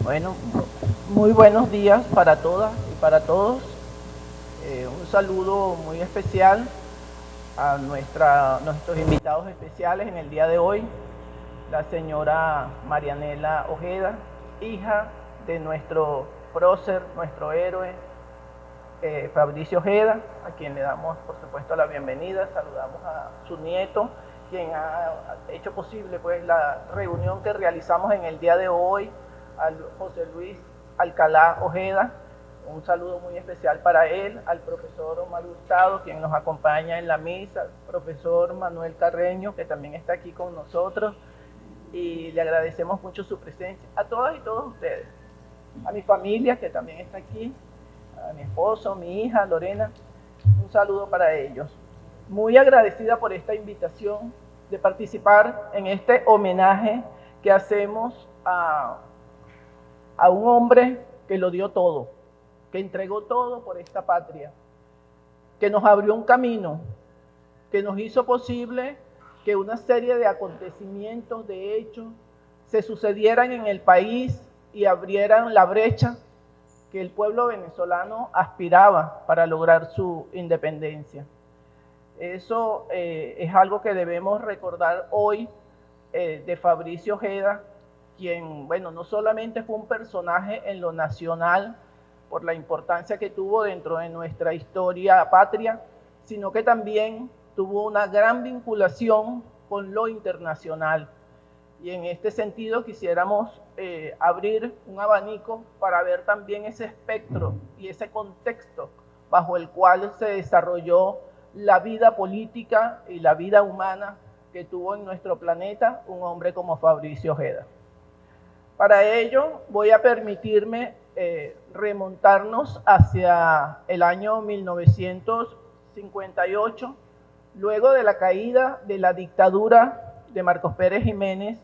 Bueno, muy buenos días para todas y para todos. Un saludo muy especial a nuestros invitados especiales en el día de hoy, la señora Marianela Ojeda, hija de nuestro prócer, nuestro héroe, Fabricio Ojeda, a quien le damos, por supuesto, la bienvenida. Saludamos a su nieto, quien ha hecho posible pues, la reunión que realizamos en el día de hoy, al José Luis Alcalá Ojeda. Un saludo muy especial para él, al profesor Omar Hurtado, quien nos acompaña en la misa, al profesor Manuel Carreño, que también está aquí con nosotros, y le agradecemos mucho su presencia, a todas y todos ustedes, a mi familia, que también está aquí, a mi esposo, mi hija, Lorena, un saludo para ellos. Muy agradecida por esta invitación de participar en este homenaje que hacemos a un hombre que lo dio todo, que entregó todo por esta patria, que nos abrió un camino, que nos hizo posible que una serie de acontecimientos, de hechos, se sucedieran en el país y abrieran la brecha que el pueblo venezolano aspiraba para lograr su independencia. Eso es algo que debemos recordar hoy de Fabricio Ojeda, quien, bueno, no solamente fue un personaje en lo nacional por la importancia que tuvo dentro de nuestra historia patria, sino que también tuvo una gran vinculación con lo internacional. Y en este sentido quisiéramos abrir un abanico para ver también ese espectro y ese contexto bajo el cual se desarrolló la vida política y la vida humana que tuvo en nuestro planeta un hombre como Fabricio Ojeda. Para ello voy a permitirme remontarnos hacia el año 1958, luego de la caída de la dictadura de Marcos Pérez Jiménez,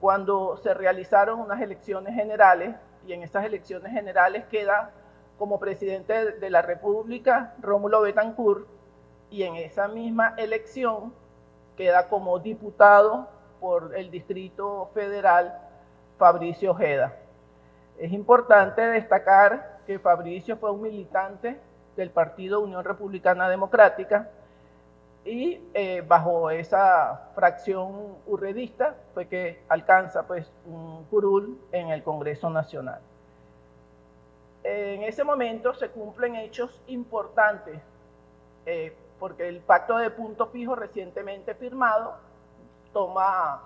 cuando se realizaron unas elecciones generales, y en esas elecciones generales queda como presidente de la República Rómulo Betancourt, y en esa misma elección queda como diputado por el Distrito Federal Fabricio Ojeda. Es importante destacar que Fabricio fue un militante del Partido Unión Republicana Democrática, y bajo esa fracción urredista fue que alcanza pues un curul en el Congreso Nacional. En ese momento se cumplen hechos importantes, porque el pacto de punto fijo recientemente firmado toma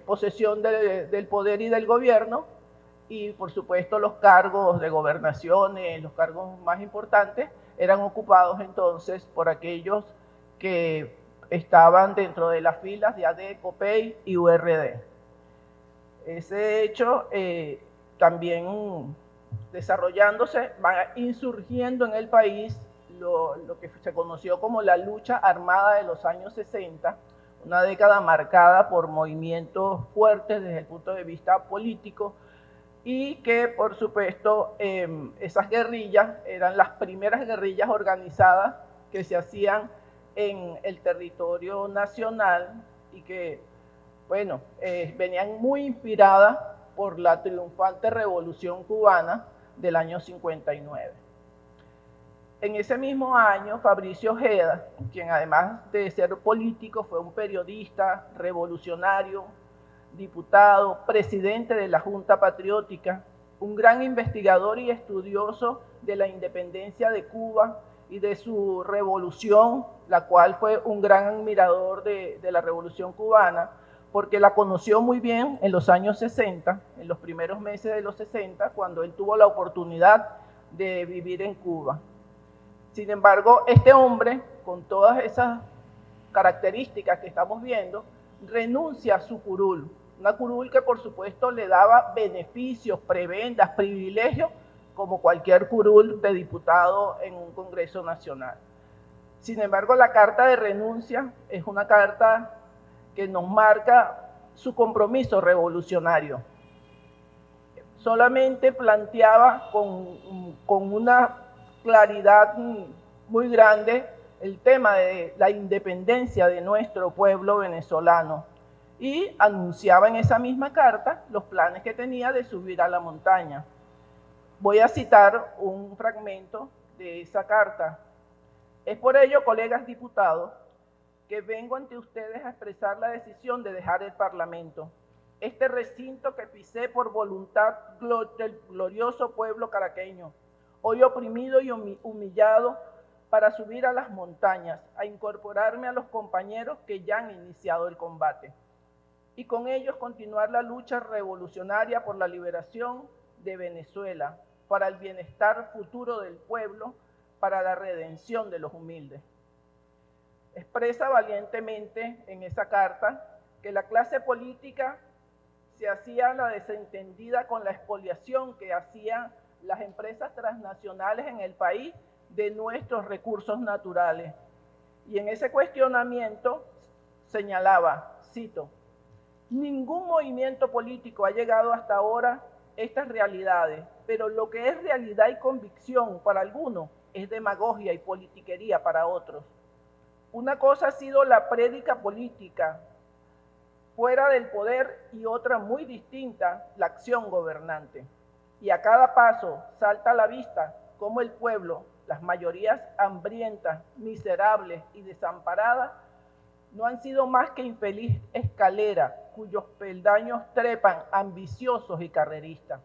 posesión del poder y del gobierno, y por supuesto los cargos de gobernaciones, los cargos más importantes, eran ocupados entonces por aquellos que estaban dentro de las filas de AD, COPEI y URD. Ese hecho también desarrollándose, va insurgiendo en el país lo que se conoció como la lucha armada de los años 60, una década marcada por movimientos fuertes desde el punto de vista político, y que por supuesto esas guerrillas eran las primeras guerrillas organizadas que se hacían en el territorio nacional, y que, bueno, venían muy inspiradas por la triunfante Revolución Cubana del año 59. En ese mismo año, Fabricio Ojeda, quien además de ser político fue un periodista, revolucionario, diputado, presidente de la Junta Patriótica, un gran investigador y estudioso de la independencia de Cuba y de su revolución, la cual fue un gran admirador de la Revolución Cubana, porque la conoció muy bien en los años 60, en los primeros meses de los 60, cuando él tuvo la oportunidad de vivir en Cuba. Sin embargo, este hombre, con todas esas características que estamos viendo, renuncia a su curul, una curul que por supuesto le daba beneficios, prebendas, privilegios, como cualquier curul de diputado en un Congreso Nacional. Sin embargo, la carta de renuncia es una carta que nos marca su compromiso revolucionario. Solamente planteaba con una claridad muy grande el tema de la independencia de nuestro pueblo venezolano, y anunciaba en esa misma carta los planes que tenía de subir a la montaña. Voy a citar un fragmento de esa carta. Es por ello, colegas diputados, que vengo ante ustedes a expresar la decisión de dejar el Parlamento, este recinto que pisé por voluntad del glorioso pueblo caraqueño, hoy oprimido y humillado, para subir a las montañas, a incorporarme a los compañeros que ya han iniciado el combate, y con ellos continuar la lucha revolucionaria por la liberación de Venezuela, para el bienestar futuro del pueblo, para la redención de los humildes. Expresa valientemente en esa carta que la clase política se hacía la desentendida con la expoliación que hacían las empresas transnacionales en el país de nuestros recursos naturales. Y en ese cuestionamiento señalaba, cito, ningún movimiento político ha llegado hasta ahora a estas realidades, pero lo que es realidad y convicción para algunos es demagogia y politiquería para otros. Una cosa ha sido la prédica política fuera del poder y otra muy distinta, la acción gobernante. Y a cada paso salta a la vista cómo el pueblo, las mayorías hambrientas, miserables y desamparadas, no han sido más que infeliz escalera cuyos peldaños trepan ambiciosos y carreristas.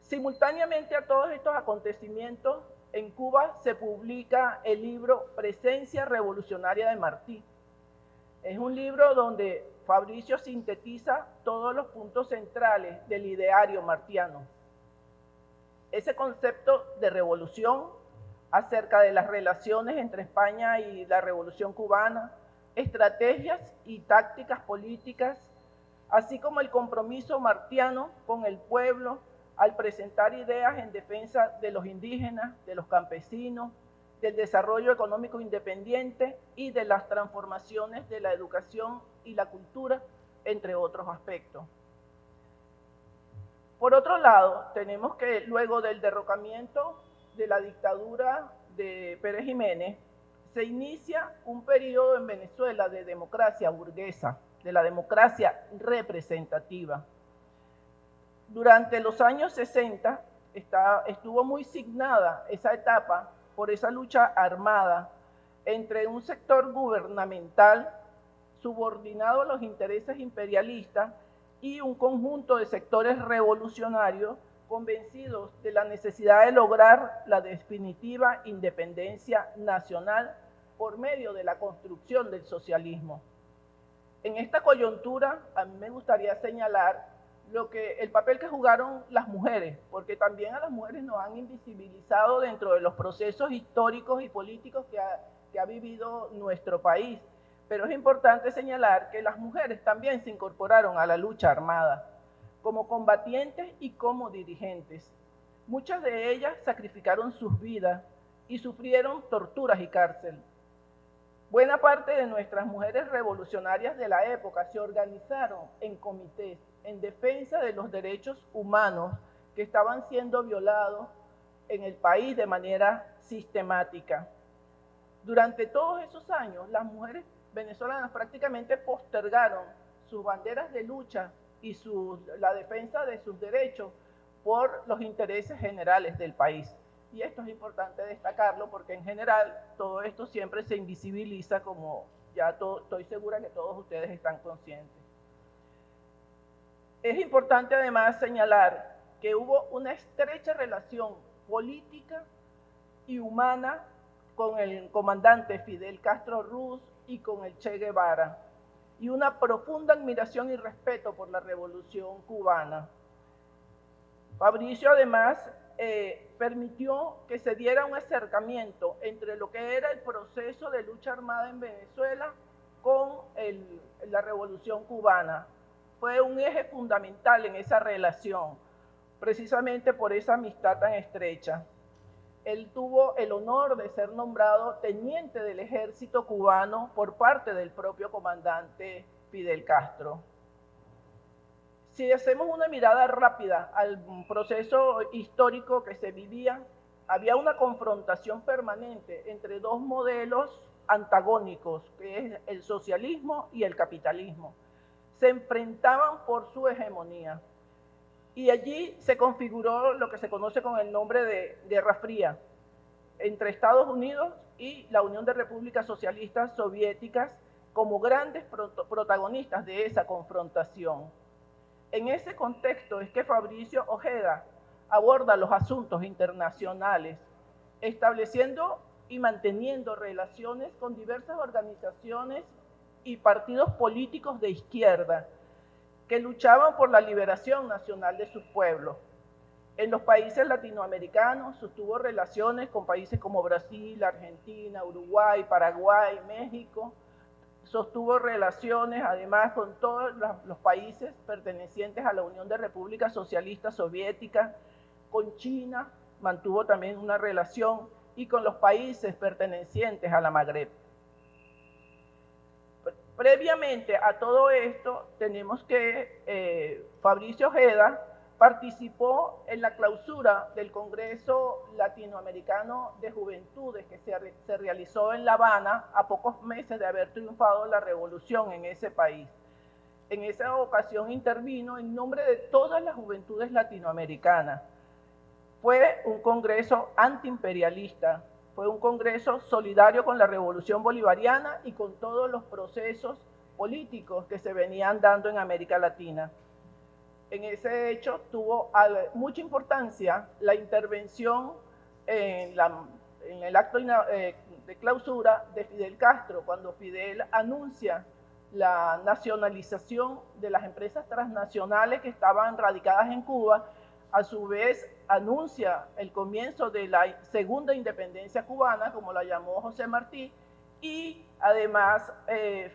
Simultáneamente a todos estos acontecimientos, en Cuba se publica el libro Presencia Revolucionaria de Martí. Es un libro donde Fabricio sintetiza todos los puntos centrales del ideario martiano. Ese concepto de revolución acerca de las relaciones entre España y la Revolución Cubana, estrategias y tácticas políticas, así como el compromiso martiano con el pueblo al presentar ideas en defensa de los indígenas, de los campesinos, del desarrollo económico independiente y de las transformaciones de la educación y la cultura, entre otros aspectos. Por otro lado, tenemos que luego del derrocamiento de la dictadura de Pérez Jiménez, se inicia un periodo en Venezuela de democracia burguesa, de la democracia representativa. Durante los años 60 estuvo muy signada esa etapa por esa lucha armada entre un sector gubernamental subordinado a los intereses imperialistas y un conjunto de sectores revolucionarios convencidos de la necesidad de lograr la definitiva independencia nacional por medio de la construcción del socialismo. En esta coyuntura, a mí me gustaría señalar el papel que jugaron las mujeres, porque también a las mujeres nos han invisibilizado dentro de los procesos históricos y políticos que ha vivido nuestro país. Pero es importante señalar que las mujeres también se incorporaron a la lucha armada, como combatientes y como dirigentes. Muchas de ellas sacrificaron sus vidas y sufrieron torturas y cárcel. Buena parte de nuestras mujeres revolucionarias de la época se organizaron en comités en defensa de los derechos humanos que estaban siendo violados en el país de manera sistemática. Durante todos esos años, las mujeres venezolanas prácticamente postergaron sus banderas de lucha y la defensa de sus derechos por los intereses generales del país. Y esto es importante destacarlo porque en general todo esto siempre se invisibiliza, como ya estoy segura que todos ustedes están conscientes. Es importante además señalar que hubo una estrecha relación política y humana con el comandante Fidel Castro Ruz y con el Che Guevara, y una profunda admiración y respeto por la Revolución Cubana. Fabricio además permitió que se diera un acercamiento entre lo que era el proceso de lucha armada en Venezuela con la Revolución Cubana. Fue un eje fundamental en esa relación, precisamente por esa amistad tan estrecha. Él tuvo el honor de ser nombrado teniente del ejército cubano por parte del propio comandante Fidel Castro. Si hacemos una mirada rápida al proceso histórico que se vivía, había una confrontación permanente entre dos modelos antagónicos, que es el socialismo y el capitalismo. Se enfrentaban por su hegemonía. Y allí se configuró lo que se conoce con el nombre de Guerra Fría entre Estados Unidos y la Unión de Repúblicas Socialistas Soviéticas como grandes protagonistas de esa confrontación. En ese contexto es que Fabricio Ojeda aborda los asuntos internacionales, estableciendo y manteniendo relaciones con diversas organizaciones y partidos políticos de izquierda que luchaban por la liberación nacional de sus pueblos. En los países latinoamericanos sostuvo relaciones con países como Brasil, Argentina, Uruguay, Paraguay, México. Sostuvo relaciones además con todos los países pertenecientes a la Unión de Repúblicas Socialistas Soviéticas, con China, mantuvo también una relación, y con los países pertenecientes a la Magreb. Previamente a todo esto, tenemos que Fabricio Ojeda participó en la clausura del Congreso Latinoamericano de Juventudes que se realizó en La Habana a pocos meses de haber triunfado la revolución en ese país. En esa ocasión intervino en nombre de todas las juventudes latinoamericanas. Fue un congreso antiimperialista, fue un congreso solidario con la revolución bolivariana y con todos los procesos políticos que se venían dando en América Latina. En ese hecho tuvo mucha importancia la intervención en el acto de clausura de Fidel Castro, cuando Fidel anuncia la nacionalización de las empresas transnacionales que estaban radicadas en Cuba. A su vez anuncia el comienzo de la segunda independencia cubana, como la llamó José Martí, y además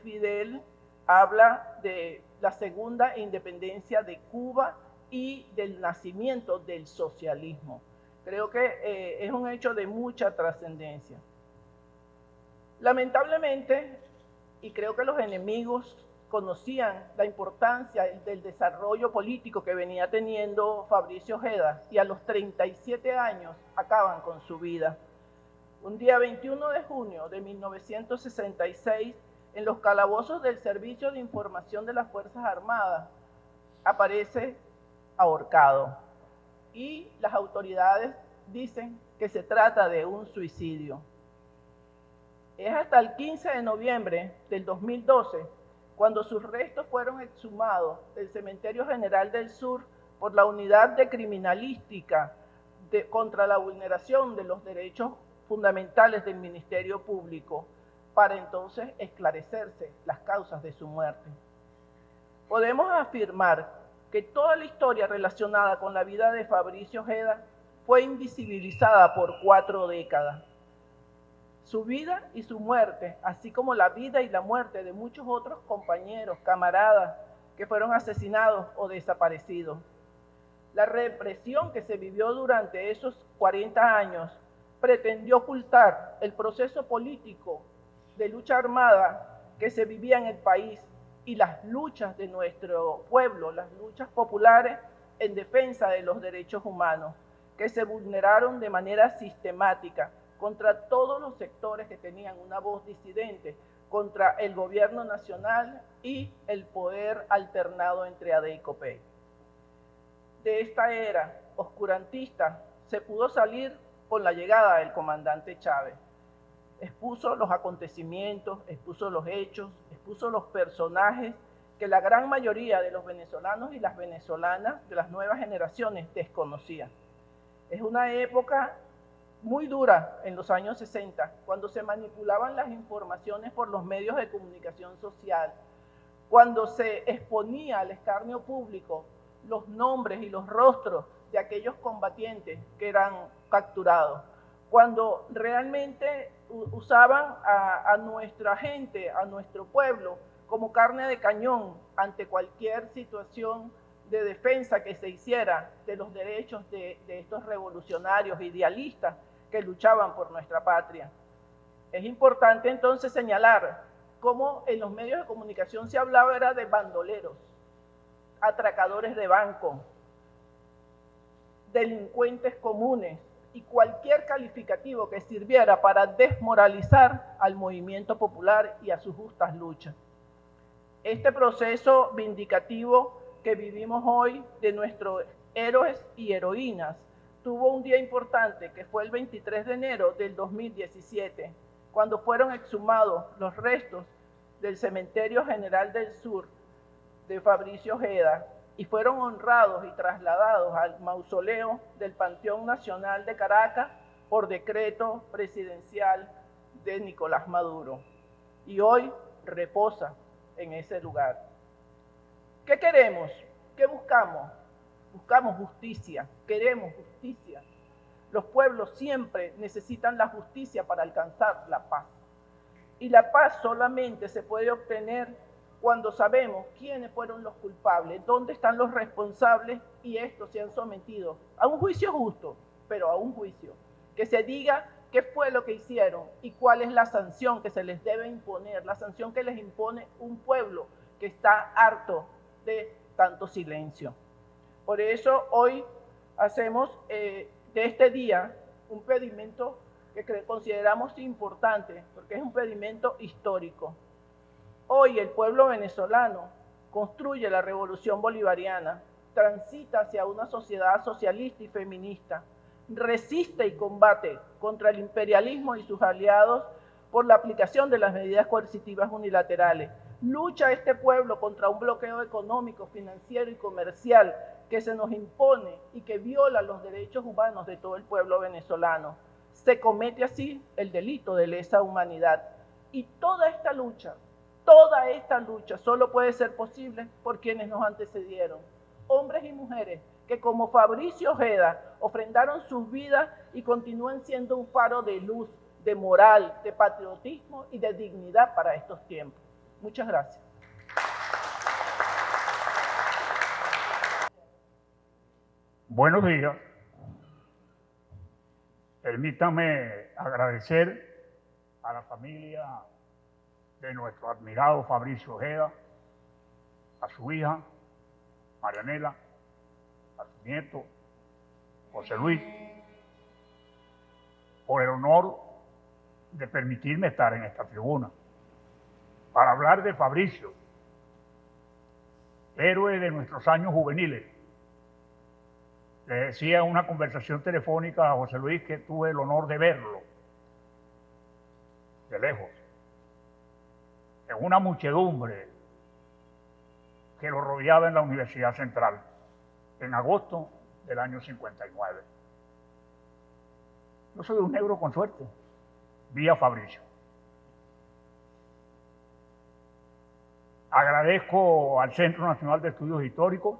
Fidel habla de la segunda independencia de Cuba y del nacimiento del socialismo. Creo que es un hecho de mucha trascendencia. Lamentablemente, y creo que los enemigos conocían la importancia del desarrollo político que venía teniendo Fabricio Ojeda, y a los 37 años acaban con su vida. Un día 21 de junio de 1966, en los calabozos del Servicio de Información de las Fuerzas Armadas, aparece ahorcado. Y las autoridades dicen que se trata de un suicidio. Es hasta el 15 de noviembre del 2012 cuando sus restos fueron exhumados del Cementerio General del Sur por la Unidad de Criminalística contra la vulneración de los derechos fundamentales del Ministerio Público, para entonces esclarecerse las causas de su muerte. Podemos afirmar que toda la historia relacionada con la vida de Fabricio Ojeda fue invisibilizada por 4 décadas. Su vida y su muerte, así como la vida y la muerte de muchos otros compañeros, camaradas que fueron asesinados o desaparecidos. La represión que se vivió durante esos 40 años pretendió ocultar el proceso político de lucha armada que se vivía en el país y las luchas de nuestro pueblo, las luchas populares en defensa de los derechos humanos, que se vulneraron de manera sistemática contra todos los sectores que tenían una voz disidente, contra el gobierno nacional y el poder alternado entre AD y COPEI. De esta era oscurantista se pudo salir con la llegada del comandante Chávez. Expuso los acontecimientos, expuso los hechos, expuso los personajes que la gran mayoría de los venezolanos y las venezolanas de las nuevas generaciones desconocían. Es una época muy dura en los años 60, cuando se manipulaban las informaciones por los medios de comunicación social, cuando se exponía al escarnio público los nombres y los rostros de aquellos combatientes que eran capturados, cuando realmente usaban a nuestra gente, a nuestro pueblo, como carne de cañón ante cualquier situación de defensa que se hiciera de los derechos de estos revolucionarios idealistas que luchaban por nuestra patria. Es importante entonces señalar cómo en los medios de comunicación se hablaba era de bandoleros, atracadores de banco, delincuentes comunes, y cualquier calificativo que sirviera para desmoralizar al movimiento popular y a sus justas luchas. Este proceso vindicativo que vivimos hoy de nuestros héroes y heroínas tuvo un día importante que fue el 23 de enero del 2017, cuando fueron exhumados los restos del Cementerio General del Sur de Fabricio Ojeda y fueron honrados y trasladados al mausoleo del Panteón Nacional de Caracas por decreto presidencial de Nicolás Maduro. Y hoy reposa en ese lugar. ¿Qué queremos? ¿Qué buscamos? Buscamos justicia, queremos justicia. Los pueblos siempre necesitan la justicia para alcanzar la paz. Y la paz solamente se puede obtener cuando sabemos quiénes fueron los culpables, dónde están los responsables y estos se han sometido a un juicio justo, pero a un juicio. Que se diga qué fue lo que hicieron y cuál es la sanción que se les debe imponer, la sanción que les impone un pueblo que está harto de tanto silencio. Por eso hoy hacemos de este día un pedimento que consideramos importante, porque es un pedimento histórico. Hoy el pueblo venezolano construye la revolución bolivariana, transita hacia una sociedad socialista y feminista, resiste y combate contra el imperialismo y sus aliados por la aplicación de las medidas coercitivas unilaterales. Lucha este pueblo contra un bloqueo económico, financiero y comercial que se nos impone y que viola los derechos humanos de todo el pueblo venezolano. Se comete así el delito de lesa humanidad. Y toda esta lucha solo puede ser posible por quienes nos antecedieron. Hombres y mujeres que como Fabricio Ojeda ofrendaron sus vidas y continúan siendo un faro de luz, de moral, de patriotismo y de dignidad para estos tiempos. Muchas gracias. Buenos días. Permítanme agradecer a la familia de nuestro admirado Fabricio Ojeda, a su hija, Marianela, a su nieto, José Luis, por el honor de permitirme estar en esta tribuna para hablar de Fabricio, héroe de nuestros años juveniles. Le decía en una conversación telefónica a José Luis que tuve el honor de verlo de lejos, en una muchedumbre que lo rodeaba en la Universidad Central, en agosto del año 59. Yo soy un negro con suerte, vi a Fabricio. Agradezco al Centro Nacional de Estudios Históricos,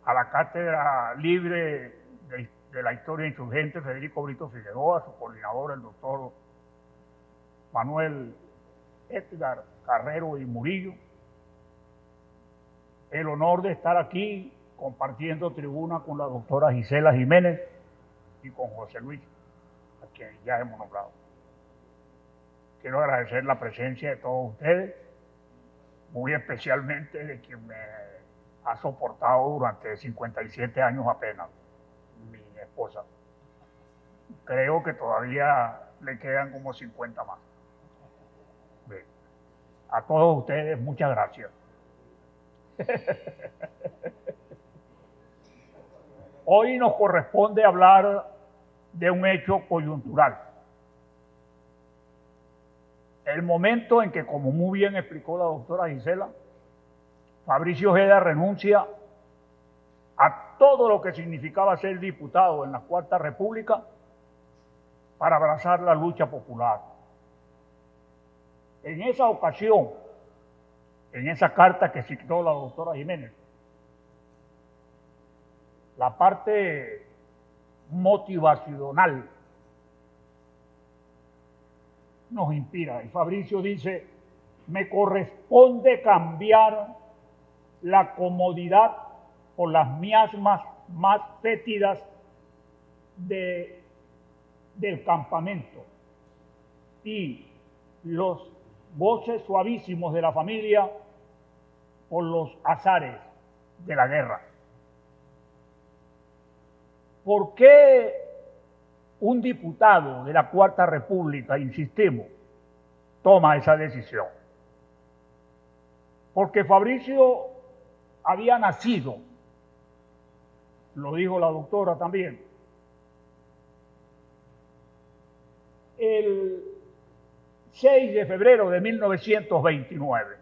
a la Cátedra Libre de la Historia Insurgente, Federico Brito Figueroa, a su coordinador, el doctor Manuel Edgar Carrero y Murillo, el honor de estar aquí compartiendo tribuna con la doctora Gisela Jiménez y con José Luis, a quien ya hemos nombrado. Quiero agradecer la presencia de todos ustedes, muy especialmente de quien me ha soportado durante 57 años apenas, mi esposa. Creo que todavía le quedan como 50 más. Bien. A todos ustedes, muchas gracias. Hoy nos corresponde hablar de un hecho coyuntural. El momento en que, como muy bien explicó la doctora Gisela, Fabricio Ojeda renuncia a todo lo que significaba ser diputado en la Cuarta República para abrazar la lucha popular. En esa ocasión, en esa carta que citó la doctora Jiménez, la parte motivacional nos inspira. Y Fabricio dice: me corresponde cambiar la comodidad por las miasmas más fétidas del campamento y los goces suavísimos de la familia por los azares de la guerra. ¿Por qué un diputado de la Cuarta República, insistimos, toma esa decisión. Porque Fabricio había nacido, lo dijo la doctora también, el 6 de febrero de 1929.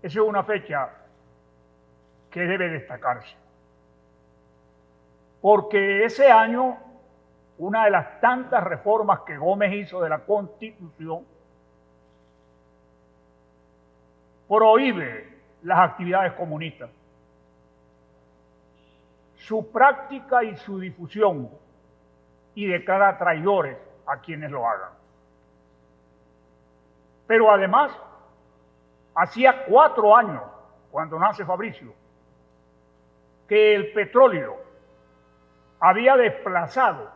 Esa es una fecha que debe destacarse. Porque ese año, una de las tantas reformas que Gómez hizo de la Constitución, prohíbe las actividades comunistas, su práctica y su difusión, y declara traidores a quienes lo hagan. Pero además, hacía 4 años, cuando nace Fabricio, que el petróleo había desplazado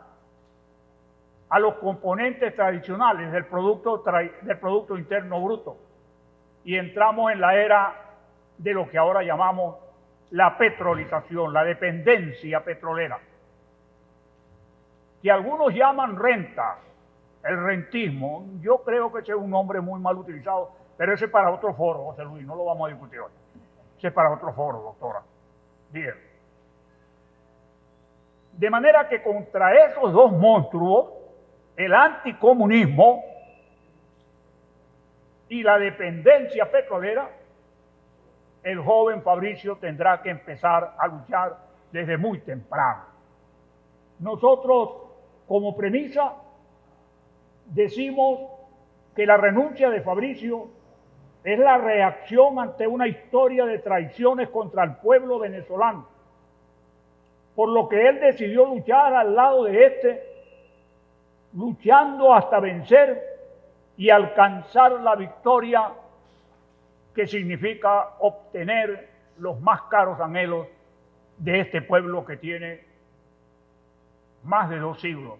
a los componentes tradicionales del Producto Interno Bruto, y entramos en la era de lo que ahora llamamos la petrolización, la dependencia petrolera, que algunos llaman renta, el rentismo. Yo creo que ese es un nombre muy mal utilizado, pero ese es para otro foro, José Luis, no lo vamos a discutir hoy. Ese es para otro foro, doctora. Bien. De manera que contra esos dos monstruos, el anticomunismo y la dependencia petrolera, el joven Fabricio tendrá que empezar a luchar desde muy temprano. Nosotros, como premisa, decimos que la renuncia de Fabricio es la reacción ante una historia de traiciones contra el pueblo venezolano, por lo que él decidió luchar al lado de este, luchando hasta vencer y alcanzar la victoria, que significa obtener los más caros anhelos de este pueblo que tiene más de 2 siglos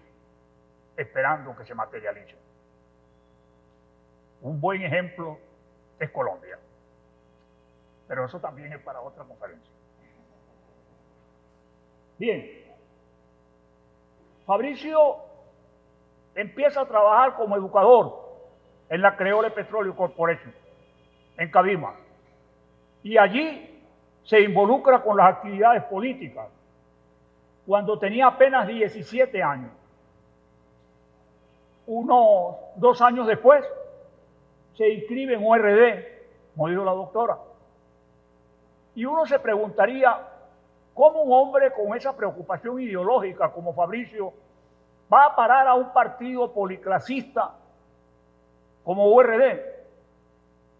esperando que se materialice. Un buen ejemplo es Colombia, pero eso también es para otra conferencia. Bien, Fabricio empieza a trabajar como educador en la Creole Petroleum Corporation, en Cabima, y allí se involucra con las actividades políticas cuando tenía apenas 17 años. Unos 2 años después se inscribe en URD, como dijo la doctora, y uno se preguntaría cómo un hombre con esa preocupación ideológica como Fabricio va a parar a un partido policlasista como URD.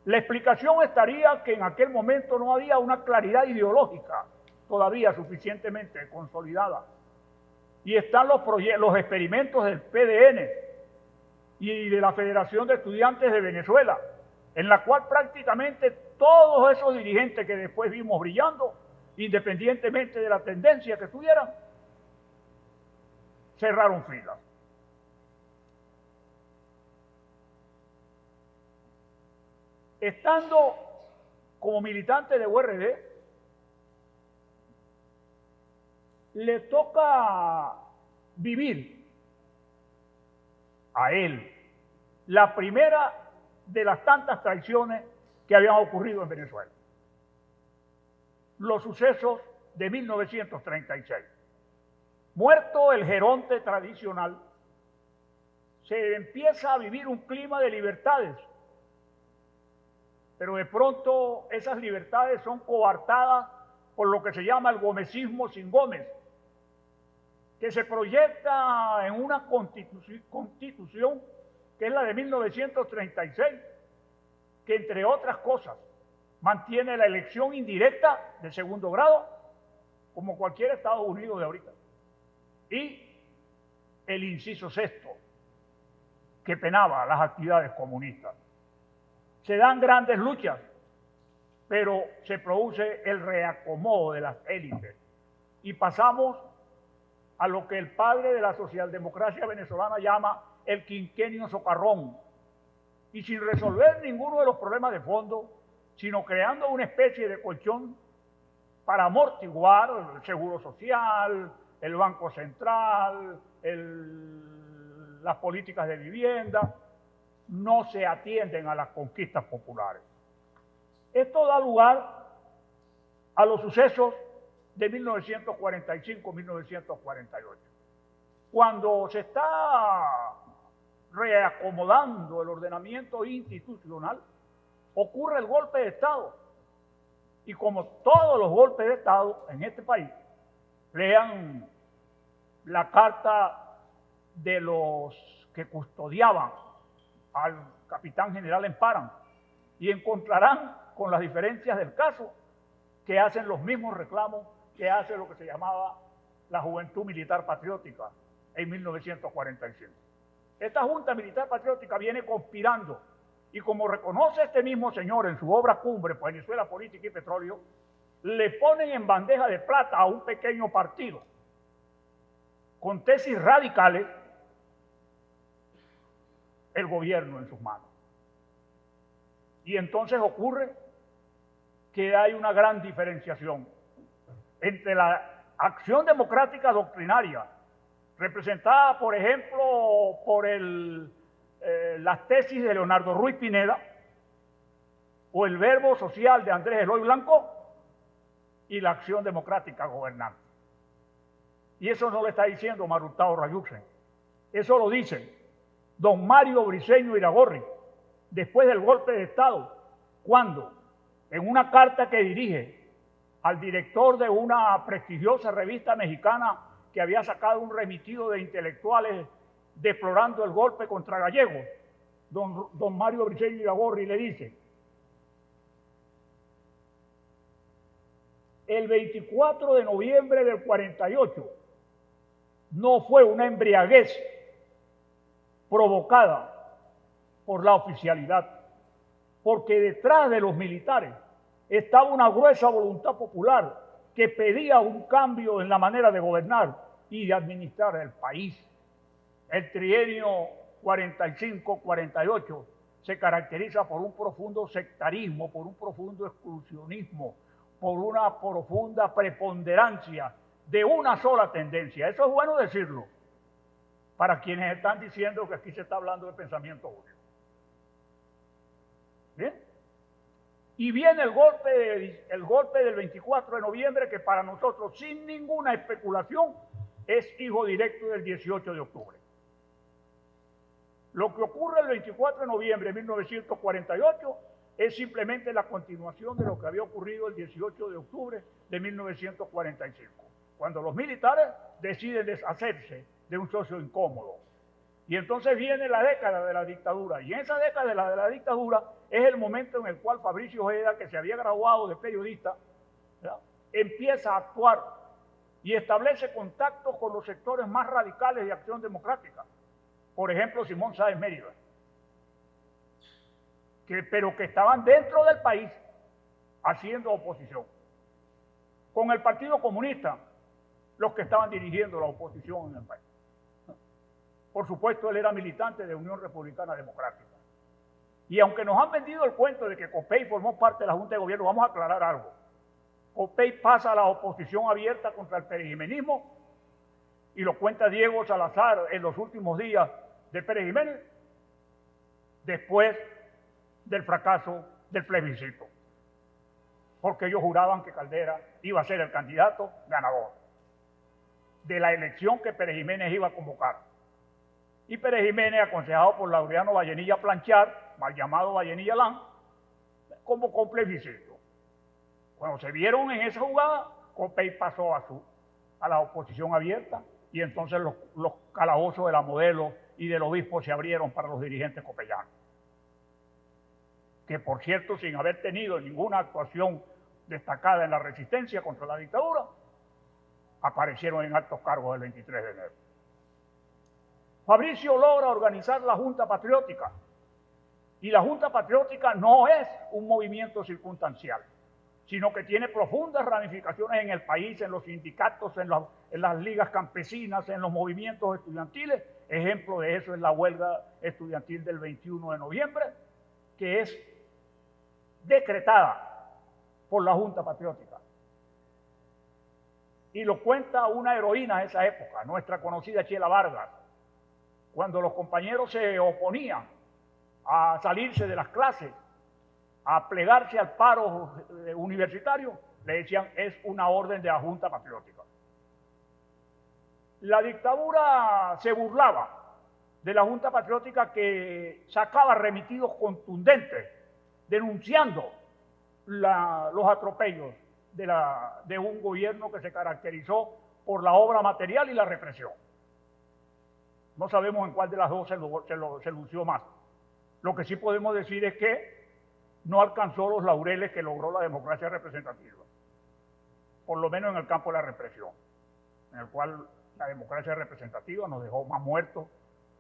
La explicación estaría que en aquel momento no había una claridad ideológica todavía suficientemente consolidada. Y están los experimentos del PDN y de la Federación de Estudiantes de Venezuela, en la cual prácticamente todos esos dirigentes que después vimos brillando, independientemente de la tendencia que tuvieran, cerraron filas. Estando como militante de URD, le toca vivir a él la primera de las tantas traiciones que habían ocurrido en Venezuela. Los sucesos de 1936. Muerto el geronte tradicional, se empieza a vivir un clima de libertades, pero de pronto esas libertades son coartadas por lo que se llama el gomecismo sin Gómez, que se proyecta en una constitución que es la de 1936, que entre otras cosas mantiene la elección indirecta de segundo grado, como cualquier Estados Unidos de ahorita, y el inciso 6, que penaba las actividades comunistas. Se dan grandes luchas, pero se produce el reacomodo de las élites y pasamos a lo que el padre de la socialdemocracia venezolana llama el quinquenio socarrón, y sin resolver ninguno de los problemas de fondo, sino creando una especie de colchón para amortiguar el seguro social, el Banco Central, las políticas de vivienda, no se atienden a las conquistas populares. Esto da lugar a los sucesos de 1945-1948. Cuando se está reacomodando el ordenamiento institucional, ocurre el golpe de Estado. Y como todos los golpes de Estado en este país, lean la carta de los que custodiaban al capitán general Emparan y encontrarán con las diferencias del caso que hacen los mismos reclamos que hace lo que se llamaba la Juventud Militar Patriótica en 1945. Esta Junta Militar Patriótica viene conspirando y como reconoce este mismo señor en su obra cumbre, Venezuela, Política y Petróleo, le ponen en bandeja de plata a un pequeño partido con tesis radicales el gobierno en sus manos. Y entonces ocurre que hay una gran diferenciación entre la acción democrática doctrinaria, representada, por ejemplo, por las tesis de Leonardo Ruiz Pineda, o el verbo social de Andrés Eloy Blanco, y la acción democrática gobernante. Y eso no lo está diciendo Marutao Rayuxen, eso lo dice don Mario Briceño Iragorri, después del golpe de Estado, cuando en una carta que dirige al director de una prestigiosa revista mexicana que había sacado un remitido de intelectuales deplorando el golpe contra Gallegos, don Mario Briceño Iragorri le dice: el 24 de noviembre del 48 no fue una embriaguez provocada por la oficialidad, porque detrás de los militares estaba una gruesa voluntad popular que pedía un cambio en la manera de gobernar y de administrar el país. El trienio 45-48 se caracteriza por un profundo sectarismo, por un profundo exclusionismo, por una profunda preponderancia de una sola tendencia. Eso es bueno decirlo para quienes están diciendo que aquí se está hablando de pensamiento único. ¿Bien? Y viene el golpe del 24 de noviembre, que para nosotros, sin ninguna especulación, es hijo directo del 18 de octubre. Lo que ocurre el 24 de noviembre de 1948 es simplemente la continuación de lo que había ocurrido el 18 de octubre de 1945, cuando los militares deciden deshacerse de un socio incómodo. Y entonces viene la década de la dictadura, y en esa década de la dictadura es el momento en el cual Fabricio Ojeda, que se había graduado de periodista, ¿verdad?, empieza a actuar y establece contactos con los sectores más radicales de Acción Democrática. Por ejemplo, Simón Sáenz Mérida, pero que estaban dentro del país haciendo oposición. Con el Partido Comunista, los que estaban dirigiendo la oposición en el país. Por supuesto, él era militante de Unión Republicana Democrática. Y aunque nos han vendido el cuento de que Copey formó parte de la Junta de Gobierno, vamos a aclarar algo. Copey pasa a la oposición abierta contra el perejimenismo, y lo cuenta Diego Salazar en los últimos días de Pérez Jiménez, después del fracaso del plebiscito, porque ellos juraban que Caldera iba a ser el candidato ganador de la elección que Pérez Jiménez iba a convocar. Y Pérez Jiménez, aconsejado por Laureano Vallenilla Planchar, mal llamado Vallenilla Lan, convocó un plebiscito. Cuando se vieron en esa jugada, Copey pasó a la oposición abierta, y entonces los calabozos de la Modelo y del obispo se abrieron para los dirigentes copellanos, que por cierto, sin haber tenido ninguna actuación destacada en la resistencia contra la dictadura, aparecieron en altos cargos el 23 de enero. Fabricio logra organizar la Junta Patriótica, y la Junta Patriótica no es un movimiento circunstancial, sino que tiene profundas ramificaciones en el país, en los sindicatos, en las ligas campesinas, en los movimientos estudiantiles. Ejemplo de eso es la huelga estudiantil del 21 de noviembre, que es decretada por la Junta Patriótica. y lo cuenta una heroína de esa época, nuestra conocida Chela Vargas, cuando los compañeros se oponían a salirse de las clases, a plegarse al paro universitario, le decían, es una orden de la Junta Patriótica. La dictadura se burlaba de la Junta Patriótica, que sacaba remitidos contundentes denunciando los atropellos de un gobierno que se caracterizó por la obra material y la represión. No sabemos en cuál de las dos se lució más. Lo que sí podemos decir es que no alcanzó los laureles que logró la democracia representativa, por lo menos en el campo de la represión, en el cual la democracia representativa nos dejó más muertos,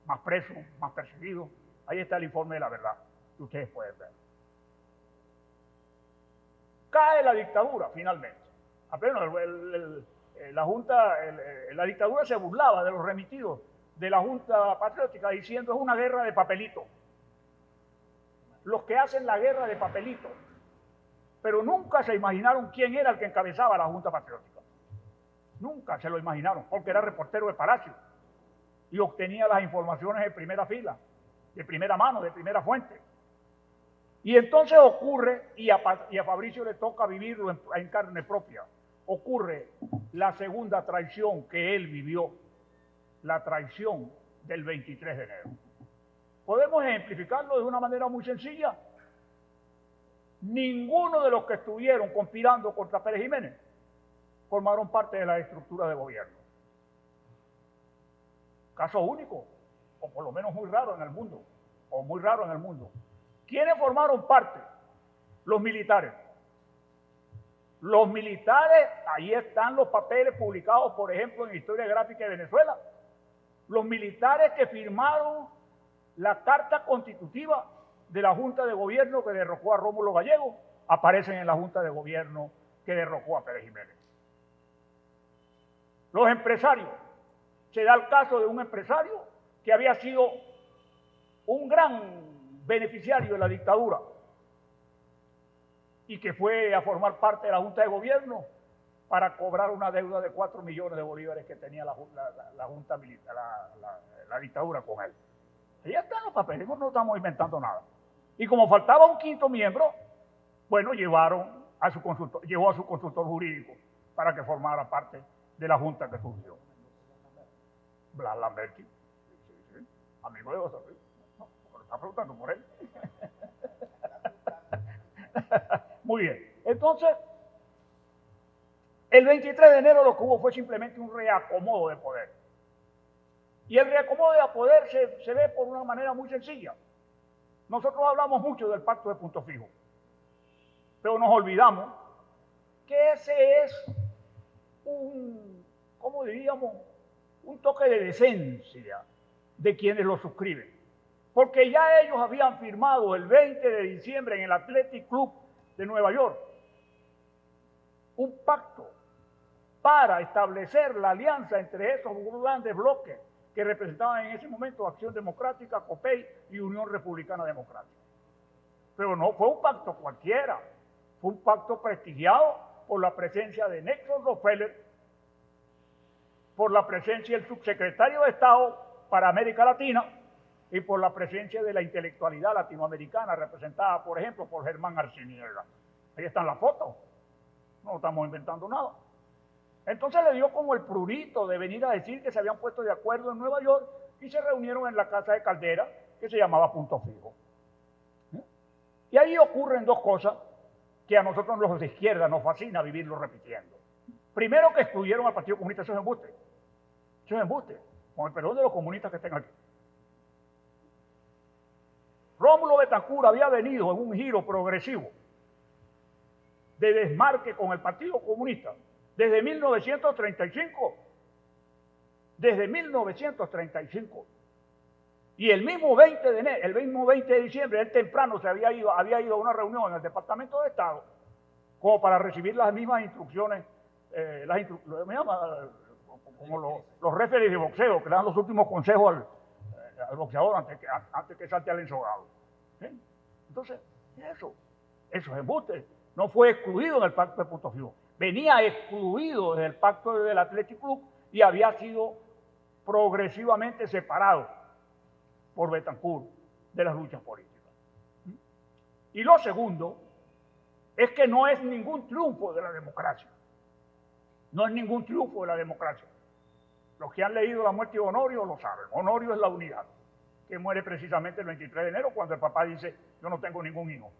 más presos, más perseguidos. Ahí está el informe de la verdad, que ustedes pueden ver. Cae la dictadura, finalmente. Apenas la dictadura se burlaba de los remitidos de la Junta Patriótica, diciendo es una guerra de papelito. Los que hacen la guerra de papelito. Pero nunca se imaginaron quién era el que encabezaba la Junta Patriótica. Nunca se lo imaginaron, porque era reportero de Palacio y obtenía las informaciones de primera fila, de primera mano, de primera fuente. Y entonces ocurre, y a Fabricio le toca vivirlo en carne propia, ocurre la segunda traición que él vivió, la traición del 23 de enero. Podemos ejemplificarlo de una manera muy sencilla. Ninguno de los que estuvieron conspirando contra Pérez Jiménez formaron parte de la estructura de gobierno. Caso único, o por lo menos muy raro en el mundo, ¿Quiénes formaron parte? Los militares. Los militares, ahí están los papeles publicados, por ejemplo, en Historia Gráfica de Venezuela. Los militares que firmaron la carta constitutiva de la Junta de Gobierno que derrocó a Rómulo Gallego, aparecen en la Junta de Gobierno que derrocó a Pérez Jiménez. Los empresarios. Se da el caso de un empresario que había sido un gran beneficiario de la dictadura y que fue a formar parte de la Junta de Gobierno para cobrar una deuda de 4 millones de bolívares que tenía la Junta Militar, la dictadura con él. Ahí están los papeles, no estamos inventando nada. Y como faltaba un quinto miembro, bueno, llevó a su consultor jurídico para que formara parte de la Junta que surgió. Blas Lamberti, sí, amigo de José Luis. No, pero está preguntando por él. Muy bien. Entonces, el 23 de enero lo que hubo fue simplemente un reacomodo de poder. Y el reacomodo de poder se ve por una manera muy sencilla. Nosotros hablamos mucho del pacto de punto fijo, pero nos olvidamos que ese es ¿cómo diríamos? Un toque de decencia de quienes lo suscriben. Porque ya ellos habían firmado el 20 de diciembre en el Athletic Club de Nueva York un pacto para establecer la alianza entre esos grandes bloques que representaban en ese momento Acción Democrática, COPEI y Unión Republicana Democrática. Pero no fue un pacto cualquiera, fue un pacto prestigiado por la presencia de Nixon Rockefeller, por la presencia del subsecretario de Estado para América Latina y por la presencia de la intelectualidad latinoamericana representada, por ejemplo, por Germán Arciniega. Ahí están las fotos, no estamos inventando nada. Entonces le dio como el prurito de venir a decir que se habían puesto de acuerdo en Nueva York y se reunieron en la casa de Caldera, que se llamaba Punto Fijo. Y ahí ocurren dos cosas que a nosotros los de izquierda nos fascina vivirlo repitiendo. Primero, que excluyeron al Partido Comunista. Eso es embuste. Eso es embuste, con el perdón de los comunistas que estén aquí. Rómulo Betancourt había venido en un giro progresivo de desmarque con el Partido Comunista desde 1935. Desde 1935. Y el mismo 20 de diciembre, él temprano había ido a una reunión en el Departamento de Estado como para recibir las mismas instrucciones, como los referees de boxeo, que le dan los últimos consejos al boxeador antes que salte al ensogado. Entonces, eso es embuste. No fue excluido en el pacto de punto fijo. venía excluido del pacto del Athletic Club y había sido progresivamente separado por Betancur de las luchas políticas. Y lo segundo es que no es ningún triunfo de la democracia. No es ningún triunfo de la democracia. Los que han leído La muerte de Honorio lo saben. Honorio es la unidad, que muere precisamente el 23 de enero cuando el papá dice, yo no tengo ningún hijo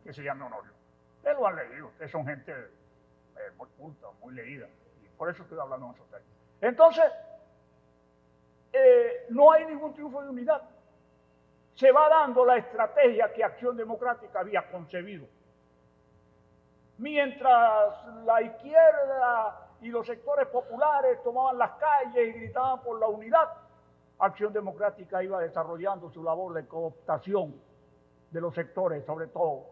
que se llame Honorio. Ustedes lo han leído, ustedes son gente muy culta, muy leída, y por eso estoy hablando en esos términos. Entonces, no hay ningún triunfo de unidad. Se va dando la estrategia que Acción Democrática había concebido. Mientras la izquierda y los sectores populares tomaban las calles y gritaban por la unidad, Acción Democrática iba desarrollando su labor de cooptación de los sectores, sobre todo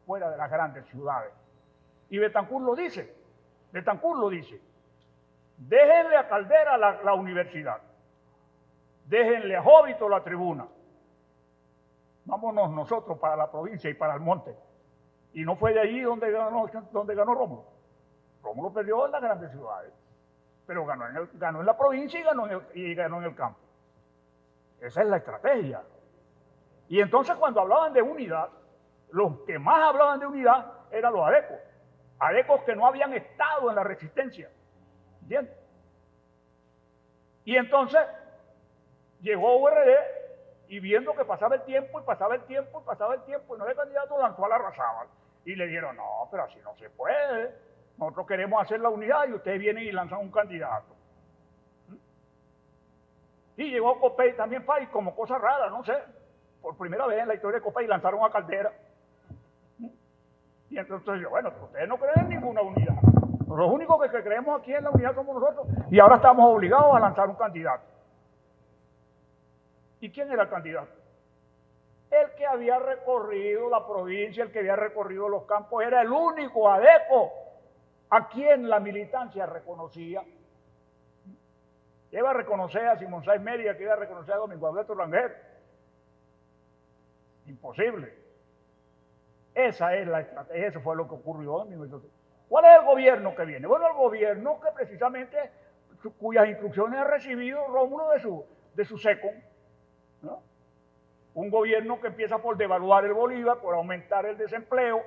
fuera de las grandes ciudades. Y Betancur lo dice, déjenle a Caldera la universidad, déjenle a Jóbito la tribuna, vámonos nosotros para la provincia y para el monte. Y no fue de allí donde ganó Rómulo. Rómulo perdió en las grandes ciudades, pero ganó en la provincia y ganó en el campo. Esa es la estrategia. Y entonces cuando hablaban de unidad, los que más hablaban de unidad eran los adecos. Adecos que no habían estado en la resistencia. ¿Entiendes? Y entonces llegó URD y viendo que pasaba el tiempo y no había candidato, lanzó a Larrazábal. Y le dijeron, no, pero así no se puede. Nosotros queremos hacer la unidad y ustedes vienen y lanzan un candidato. Y llegó Copey también, y como cosa rara, no sé, por primera vez en la historia de Copey lanzaron a Caldera. Y entonces yo, bueno, ustedes no creen en ninguna unidad. Los únicos que creemos aquí en la unidad somos nosotros. Y ahora estamos obligados a lanzar un candidato. ¿Y quién era el candidato? El que había recorrido la provincia, el que había recorrido los campos, era el único adeco a quien la militancia reconocía. Que iba a reconocer a Simón Sáenz Mérida, que iba a reconocer a Domingo Alberto Rangel. Imposible. Esa es la estrategia, eso fue lo que ocurrió en 1900. ¿Cuál es el gobierno que viene? Bueno, el gobierno que precisamente, cuyas instrucciones ha recibido Rómulo de su seco, ¿no? Un gobierno que empieza por devaluar el bolívar, por aumentar el desempleo,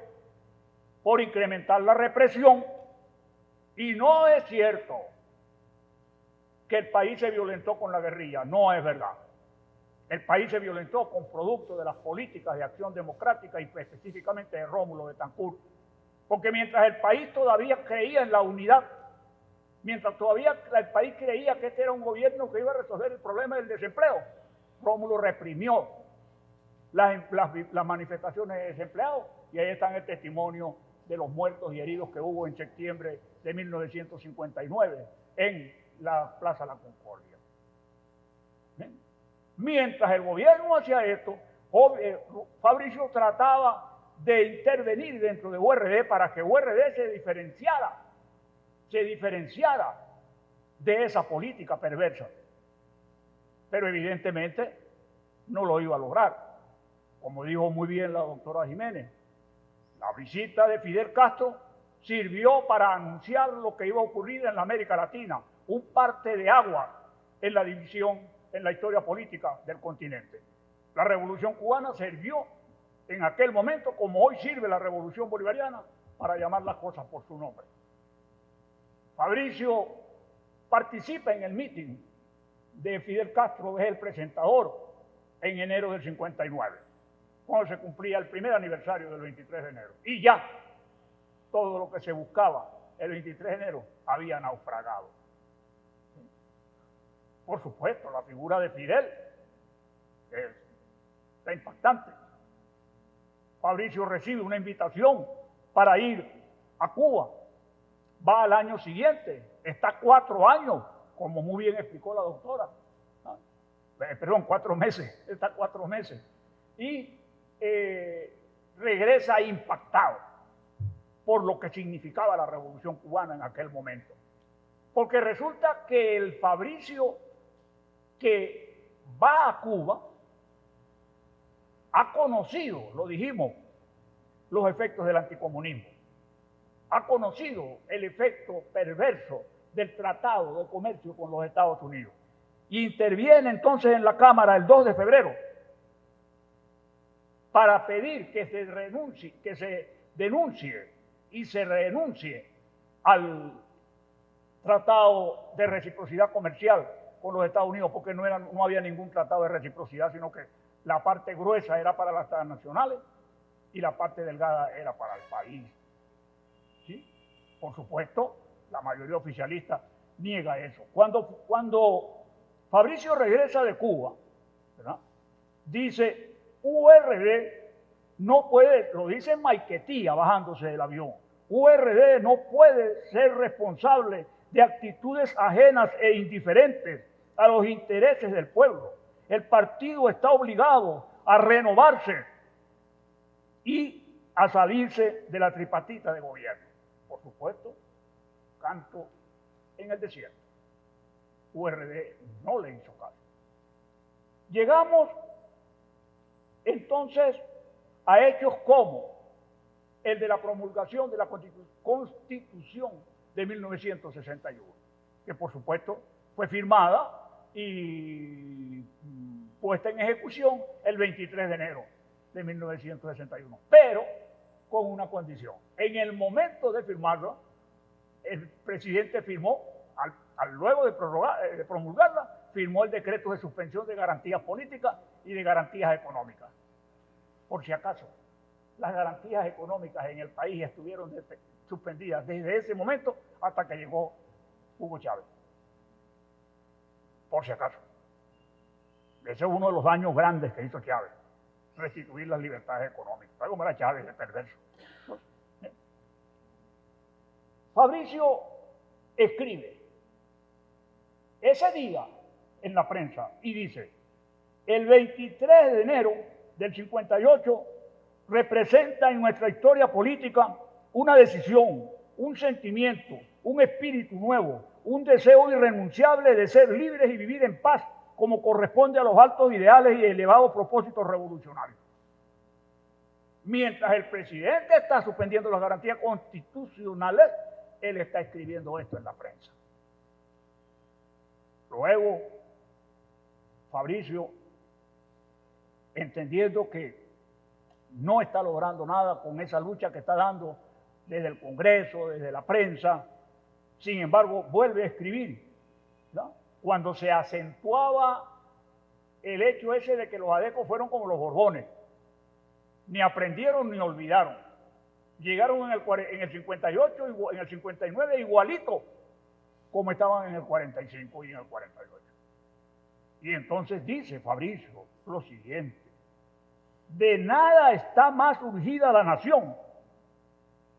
por incrementar la represión. Y no es cierto que el país se violentó con la guerrilla, no es verdad. El país se violentó con producto de las políticas de Acción Democrática y específicamente de Rómulo Betancur. Porque mientras el país todavía creía en la unidad, mientras todavía el país creía que este era un gobierno que iba a resolver el problema del desempleo, Rómulo reprimió las manifestaciones de desempleados y ahí está el testimonio de los muertos y heridos que hubo en septiembre de 1959 en la Plaza La Concordia. ¿Bien? Mientras el gobierno hacía esto, Fabricio trataba de intervenir dentro de URD para que URD se diferenciara de esa política perversa. Pero evidentemente no lo iba a lograr. Como dijo muy bien la doctora Jiménez, la visita de Fidel Castro sirvió para anunciar lo que iba a ocurrir en la América Latina, un parte de agua en la división, en la historia política del continente. La Revolución Cubana sirvió en aquel momento, como hoy sirve la Revolución Bolivariana, para llamar las cosas por su nombre. Fabricio participa en el mitin de Fidel Castro, es el presentador, en enero del 59, cuando se cumplía el primer aniversario del 23 de enero. Y ya todo lo que se buscaba el 23 de enero había naufragado. Por supuesto, la figura de Fidel está impactante. Fabricio recibe una invitación para ir a Cuba. Va al año siguiente, está 4 años, como muy bien explicó la doctora. Perdón, 4 meses, está 4 meses. Y regresa impactado por lo que significaba la Revolución Cubana en aquel momento. Porque resulta que el Fabricio que va a Cuba ha conocido, lo dijimos, los efectos del anticomunismo. ha conocido el efecto perverso del Tratado de Comercio con los Estados Unidos. Y interviene entonces en la Cámara el 2 de febrero para pedir que se denuncie y se renuncie al Tratado de Reciprocidad Comercial con los Estados Unidos, porque no había ningún tratado de reciprocidad, sino que la parte gruesa era para las transnacionales y la parte delgada era para el país. ¿Sí? Por supuesto, la mayoría oficialista niega eso. Cuando Fabricio regresa de Cuba, ¿verdad?, dice, URD no puede, lo dice Maiquetía bajándose del avión, URD no puede ser responsable de actitudes ajenas e indiferentes a los intereses del pueblo. El partido está obligado a renovarse y a salirse de la tripartita de gobierno. Por supuesto, canto en el desierto. URD no le hizo caso. Llegamos entonces a hechos como el de la promulgación de la Constitución de 1961, que por supuesto fue firmada y puesta en ejecución el 23 de enero de 1961, pero con una condición. En el momento de firmarla, el presidente firmó, luego de promulgarla, firmó el decreto de suspensión de garantías políticas y de garantías económicas. Por si acaso, las garantías económicas en el país estuvieron suspendidas desde ese momento hasta que llegó Hugo Chávez. Por si acaso. Ese es uno de los daños grandes que hizo Chávez, restituir las libertades económicas. ¿Sabe cómo era Chávez, el perverso? Fabricio escribe ese día en la prensa y dice, el 23 de enero del 58 representa en nuestra historia política una decisión, un sentimiento, un espíritu nuevo, un deseo irrenunciable de ser libres y vivir en paz como corresponde a los altos ideales y elevados propósitos revolucionarios. Mientras el presidente está suspendiendo las garantías constitucionales, él está escribiendo esto en la prensa. Luego, Fabricio, entendiendo que no está logrando nada con esa lucha que está dando desde el Congreso, desde la prensa, sin embargo, vuelve a escribir, ¿no?, cuando se acentuaba el hecho ese de que los adecos fueron como los Borbones, ni aprendieron ni olvidaron. Llegaron en el 58, en el 59 igualito como estaban en el 45 y en el 48. Y entonces dice Fabricio lo siguiente: de nada está más urgida la nación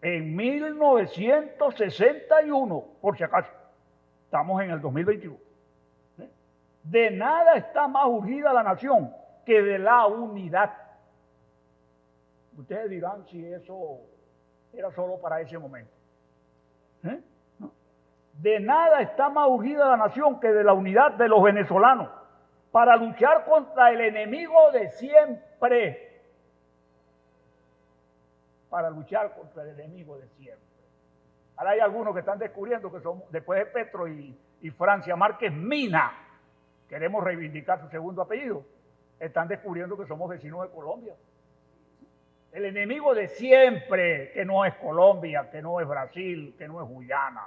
en 1961, por si acaso, estamos en el 2021. De nada está más urgida la nación que de la unidad. Ustedes dirán si eso era solo para ese momento. De nada está más urgida la nación que de la unidad de los venezolanos para luchar contra el enemigo de siempre. Para luchar contra el enemigo de siempre. Ahora hay algunos que están descubriendo que somos, después de Petro y Francia Márquez Mina, queremos reivindicar su segundo apellido, están descubriendo que somos vecinos de Colombia. El enemigo de siempre, que no es Colombia, que no es Brasil, que no es Guyana,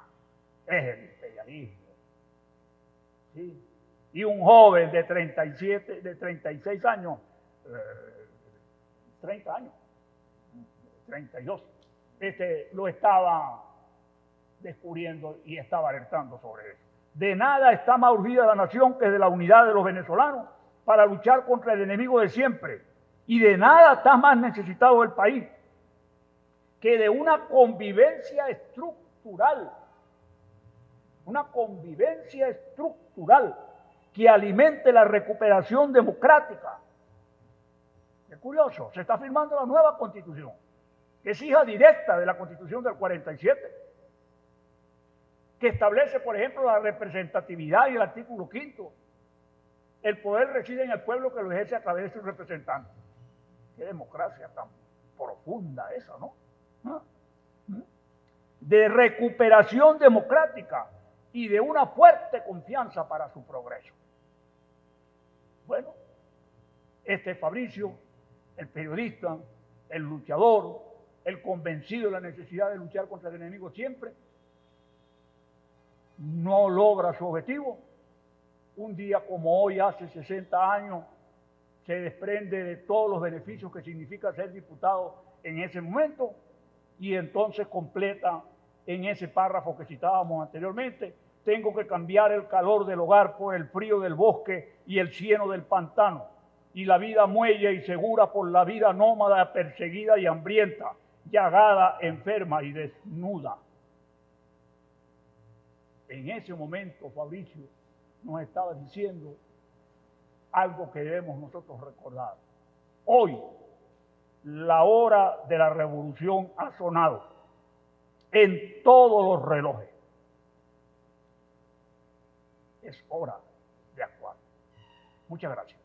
es el imperialismo. ¿Sí? Y un joven de 36 años, 30 años, 32, lo estaba descubriendo y estaba alertando sobre eso. De nada está más urgida la nación que de la unidad de los venezolanos para luchar contra el enemigo de siempre. Y de nada está más necesitado el país que de una convivencia estructural. Una convivencia estructural que alimente la recuperación democrática. Qué curioso, se está firmando la nueva Constitución, que es hija directa de la Constitución del 47, que establece, por ejemplo, la representatividad y el artículo 5. El poder reside en el pueblo que lo ejerce a través de sus representantes. Qué democracia tan profunda esa, ¿no? de recuperación democrática y de una fuerte confianza para su progreso. Bueno, este es Fabricio, el periodista, el luchador, el convencido de la necesidad de luchar contra el enemigo siempre, no logra su objetivo. Un día como hoy, hace 60 años, se desprende de todos los beneficios que significa ser diputado en ese momento y entonces completa en ese párrafo que citábamos anteriormente: tengo que cambiar el calor del hogar por el frío del bosque y el cieno del pantano, y la vida muelle y segura por la vida nómada, perseguida y hambrienta, llagada, enferma y desnuda. En ese momento Fabricio nos estaba diciendo algo que debemos nosotros recordar. Hoy, la hora de la revolución ha sonado en todos los relojes. Es hora de actuar. Muchas gracias.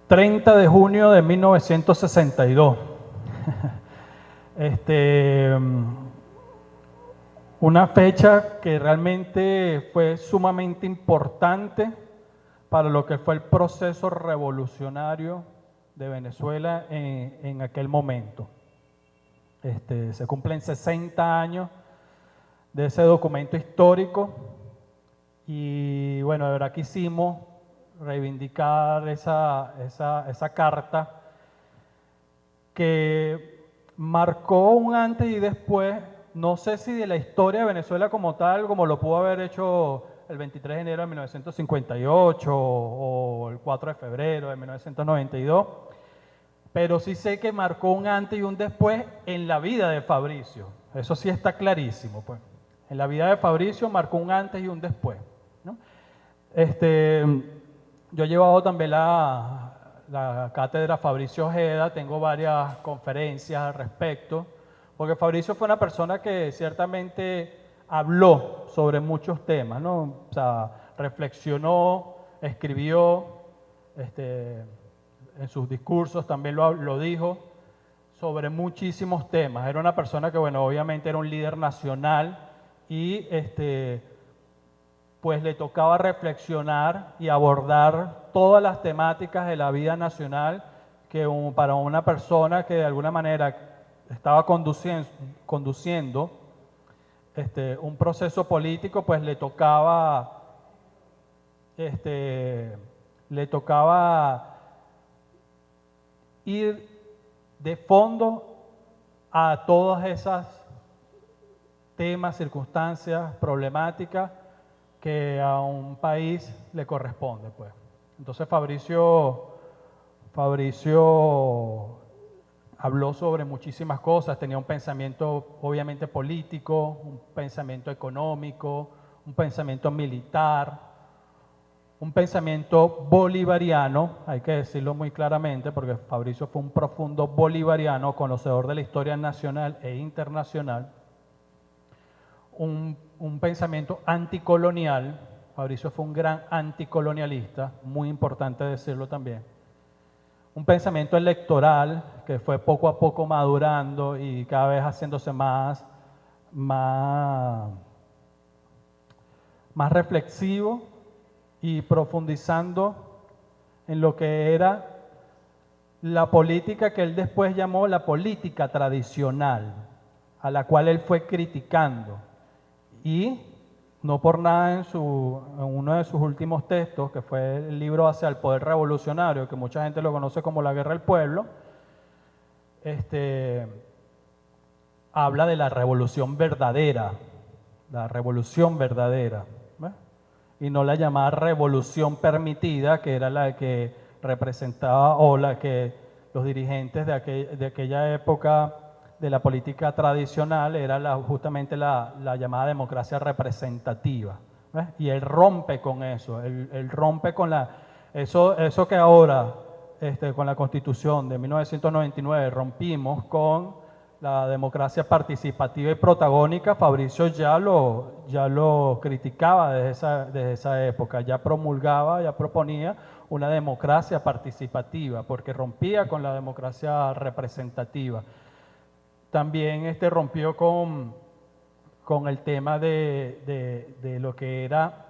30 de junio de 1962. Una fecha que realmente fue sumamente importante para lo que fue el proceso revolucionario de Venezuela en aquel momento. Se cumplen 60 años de ese documento histórico y bueno, de verdad quisimos reivindicar esa carta que marcó un antes y después, no sé si de la historia de Venezuela como tal, como lo pudo haber hecho el 23 de enero de 1958 o el 4 de febrero de 1992, pero sí sé que marcó un antes y un después en la vida de Fabricio. Eso sí está clarísimo, pues. En la vida de Fabricio marcó un antes y un después, ¿no? Yo he llevado también la cátedra Fabricio Ojeda, tengo varias conferencias al respecto, porque Fabricio fue una persona que ciertamente habló sobre muchos temas, ¿no? O sea, reflexionó, escribió, en sus discursos también lo dijo, sobre muchísimos temas. Era una persona que, bueno, obviamente era un líder nacional y pues le tocaba reflexionar y abordar todas las temáticas de la vida nacional que para una persona que de alguna manera estaba conduciendo un proceso político, pues le tocaba ir de fondo a todas esas temas, circunstancias, problemáticas que a un país le corresponde, pues. Entonces Fabricio habló sobre muchísimas cosas, tenía un pensamiento obviamente político, un pensamiento económico, un pensamiento militar, un pensamiento bolivariano, hay que decirlo muy claramente, porque Fabricio fue un profundo bolivariano, conocedor de la historia nacional e internacional, un pensamiento anticolonial. Fabricio fue un gran anticolonialista, muy importante decirlo también. Un pensamiento electoral que fue poco a poco madurando y cada vez haciéndose más reflexivo y profundizando en lo que era la política que él después llamó la política tradicional, a la cual él fue criticando. Y no por nada en uno de sus últimos textos, que fue el libro Hacia el Poder Revolucionario, que mucha gente lo conoce como La Guerra del Pueblo, habla de la revolución verdadera, ¿ves? Y no la llamada revolución permitida, que era la que representaba o la que los dirigentes de aquella época de la política tradicional era justamente la llamada democracia representativa, ¿ves? Y él rompe con eso, él rompe con eso que ahora con la Constitución de 1999 rompimos con la democracia participativa y protagónica. Fabricio ya lo criticaba desde esa época, ya promulgaba, ya proponía una democracia participativa, porque rompía con la democracia representativa. también rompió con el tema de lo que era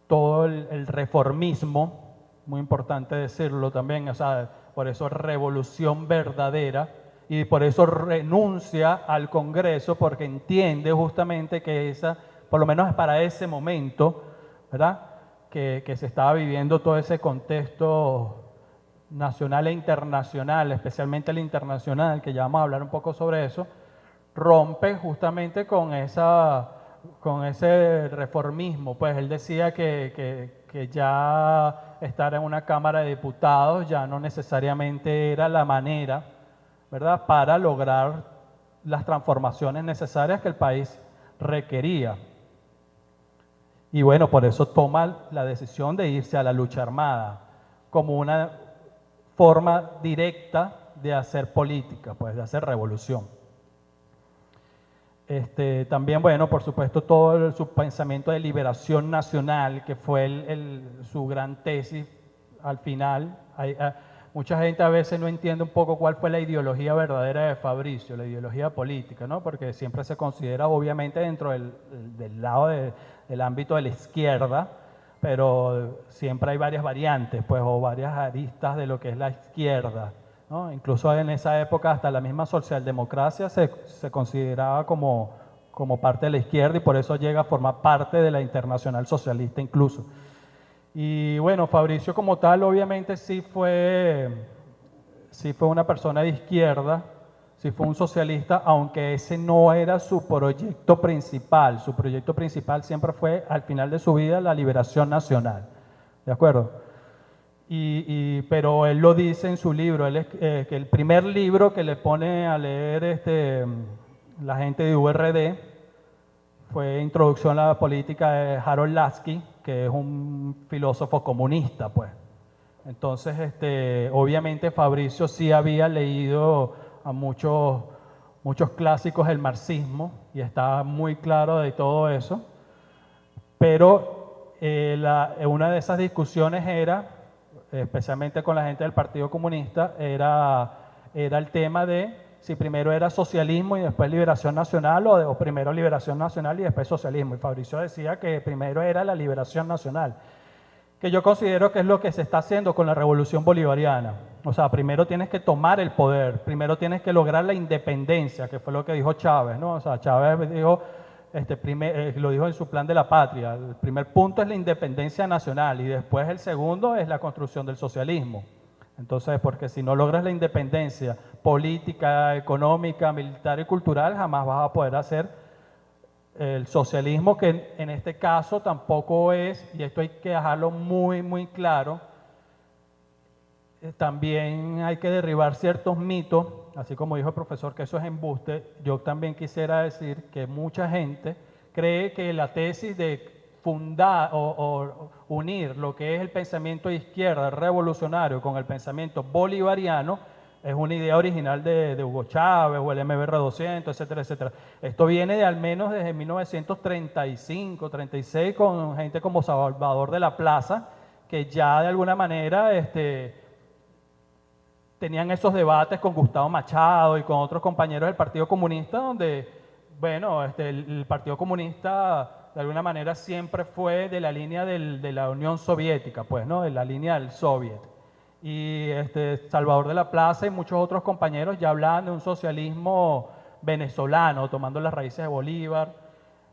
todo el reformismo, muy importante decirlo también, o sea, por eso revolución verdadera, y por eso renuncia al Congreso, porque entiende justamente que esa, por lo menos para ese momento, ¿verdad?, que se estaba viviendo todo ese contexto nacional e internacional, especialmente el internacional, que ya vamos a hablar un poco sobre eso, rompe justamente con ese reformismo. Pues él decía que ya estar en una Cámara de Diputados ya no necesariamente era la manera, ¿verdad?, para lograr las transformaciones necesarias que el país requería. Y bueno, por eso toma la decisión de irse a la lucha armada como una forma directa de hacer política, pues de hacer revolución. También, bueno, por supuesto, todo su pensamiento de liberación nacional, que fue su gran tesis al final. Mucha gente a veces no entiende un poco cuál fue la ideología verdadera de Fabricio, la ideología política, ¿no? Porque siempre se considera, obviamente, dentro del lado del ámbito de la izquierda, pero siempre hay varias variantes, pues, o varias aristas de lo que es la izquierda, ¿no? Incluso en esa época hasta la misma socialdemocracia se consideraba como parte de la izquierda, y por eso llega a formar parte de la Internacional Socialista incluso. Y bueno, Fabricio como tal obviamente sí fue una persona de izquierda, sí fue un socialista, aunque ese no era su proyecto principal. Su proyecto principal siempre fue, al final de su vida, la liberación nacional. ¿De acuerdo? Pero él lo dice en su libro, que el primer libro que le pone a leer la gente de URD fue Introducción a la Política de Harold Laski, que es un filósofo comunista, pues. Entonces, obviamente Fabricio sí había leído a muchos clásicos del marxismo y estaba muy claro de todo eso, pero una de esas discusiones era, especialmente con la gente del Partido Comunista, era el tema de si primero era socialismo y después liberación nacional, o primero liberación nacional y después socialismo. Y Fabricio decía que primero era la liberación nacional, que yo considero que es lo que se está haciendo con la revolución bolivariana. O sea, primero tienes que tomar el poder, primero tienes que lograr la independencia, que fue lo que dijo Chávez, ¿no? O sea, Chávez dijo, lo dijo en su plan de la patria, el primer punto es la independencia nacional y después el segundo es la construcción del socialismo. Entonces, porque si no logras la independencia política, económica, militar y cultural, jamás vas a poder hacer el socialismo, que en este caso tampoco es, y esto hay que dejarlo muy, muy claro, también hay que derribar ciertos mitos, así como dijo el profesor que eso es embuste. Yo también quisiera decir que mucha gente cree que la tesis de fundar o unir lo que es el pensamiento de izquierda revolucionario con el pensamiento bolivariano es una idea original de Hugo Chávez o el MBR 200, etcétera, etcétera. Esto viene de al menos desde 1935, 36, con gente como Salvador de la Plaza, que ya de alguna manera tenían esos debates con Gustavo Machado y con otros compañeros del Partido Comunista, donde, bueno, el Partido Comunista de alguna manera siempre fue de la línea de la Unión Soviética, pues, ¿no? De la línea del Soviet. Y Salvador de la Plaza y muchos otros compañeros ya hablaban de un socialismo venezolano, tomando las raíces de Bolívar,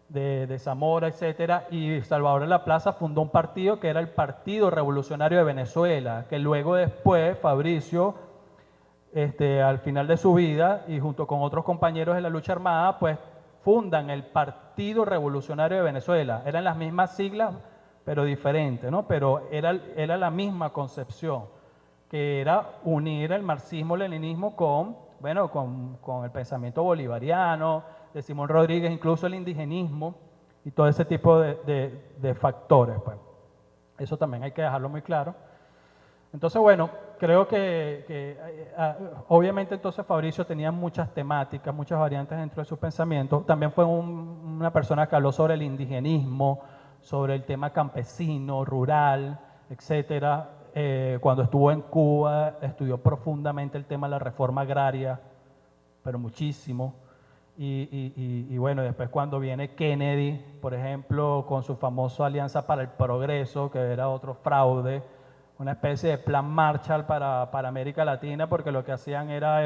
de Zamora, etcétera, y Salvador de la Plaza fundó un partido que era el Partido Revolucionario de Venezuela, que luego después Fabricio, al final de su vida, y junto con otros compañeros de la lucha armada, pues fundan el Partido Revolucionario de Venezuela. Eran las mismas siglas, pero diferentes, ¿no? Pero era la misma concepción, que era unir el marxismo-leninismo con el pensamiento bolivariano, de Simón Rodríguez, incluso el indigenismo y todo ese tipo de factores, pues. Eso también hay que dejarlo muy claro. Entonces, bueno, creo que obviamente entonces Fabricio tenía muchas temáticas, muchas variantes dentro de su pensamiento. También fue una persona que habló sobre el indigenismo, sobre el tema campesino, rural, etcétera. Cuando estuvo en Cuba, estudió profundamente el tema de la reforma agraria, pero muchísimo. y bueno, después cuando viene Kennedy, por ejemplo, con su famosa Alianza para el Progreso, que era otro fraude, una especie de plan Marshall para América Latina, porque lo que hacían era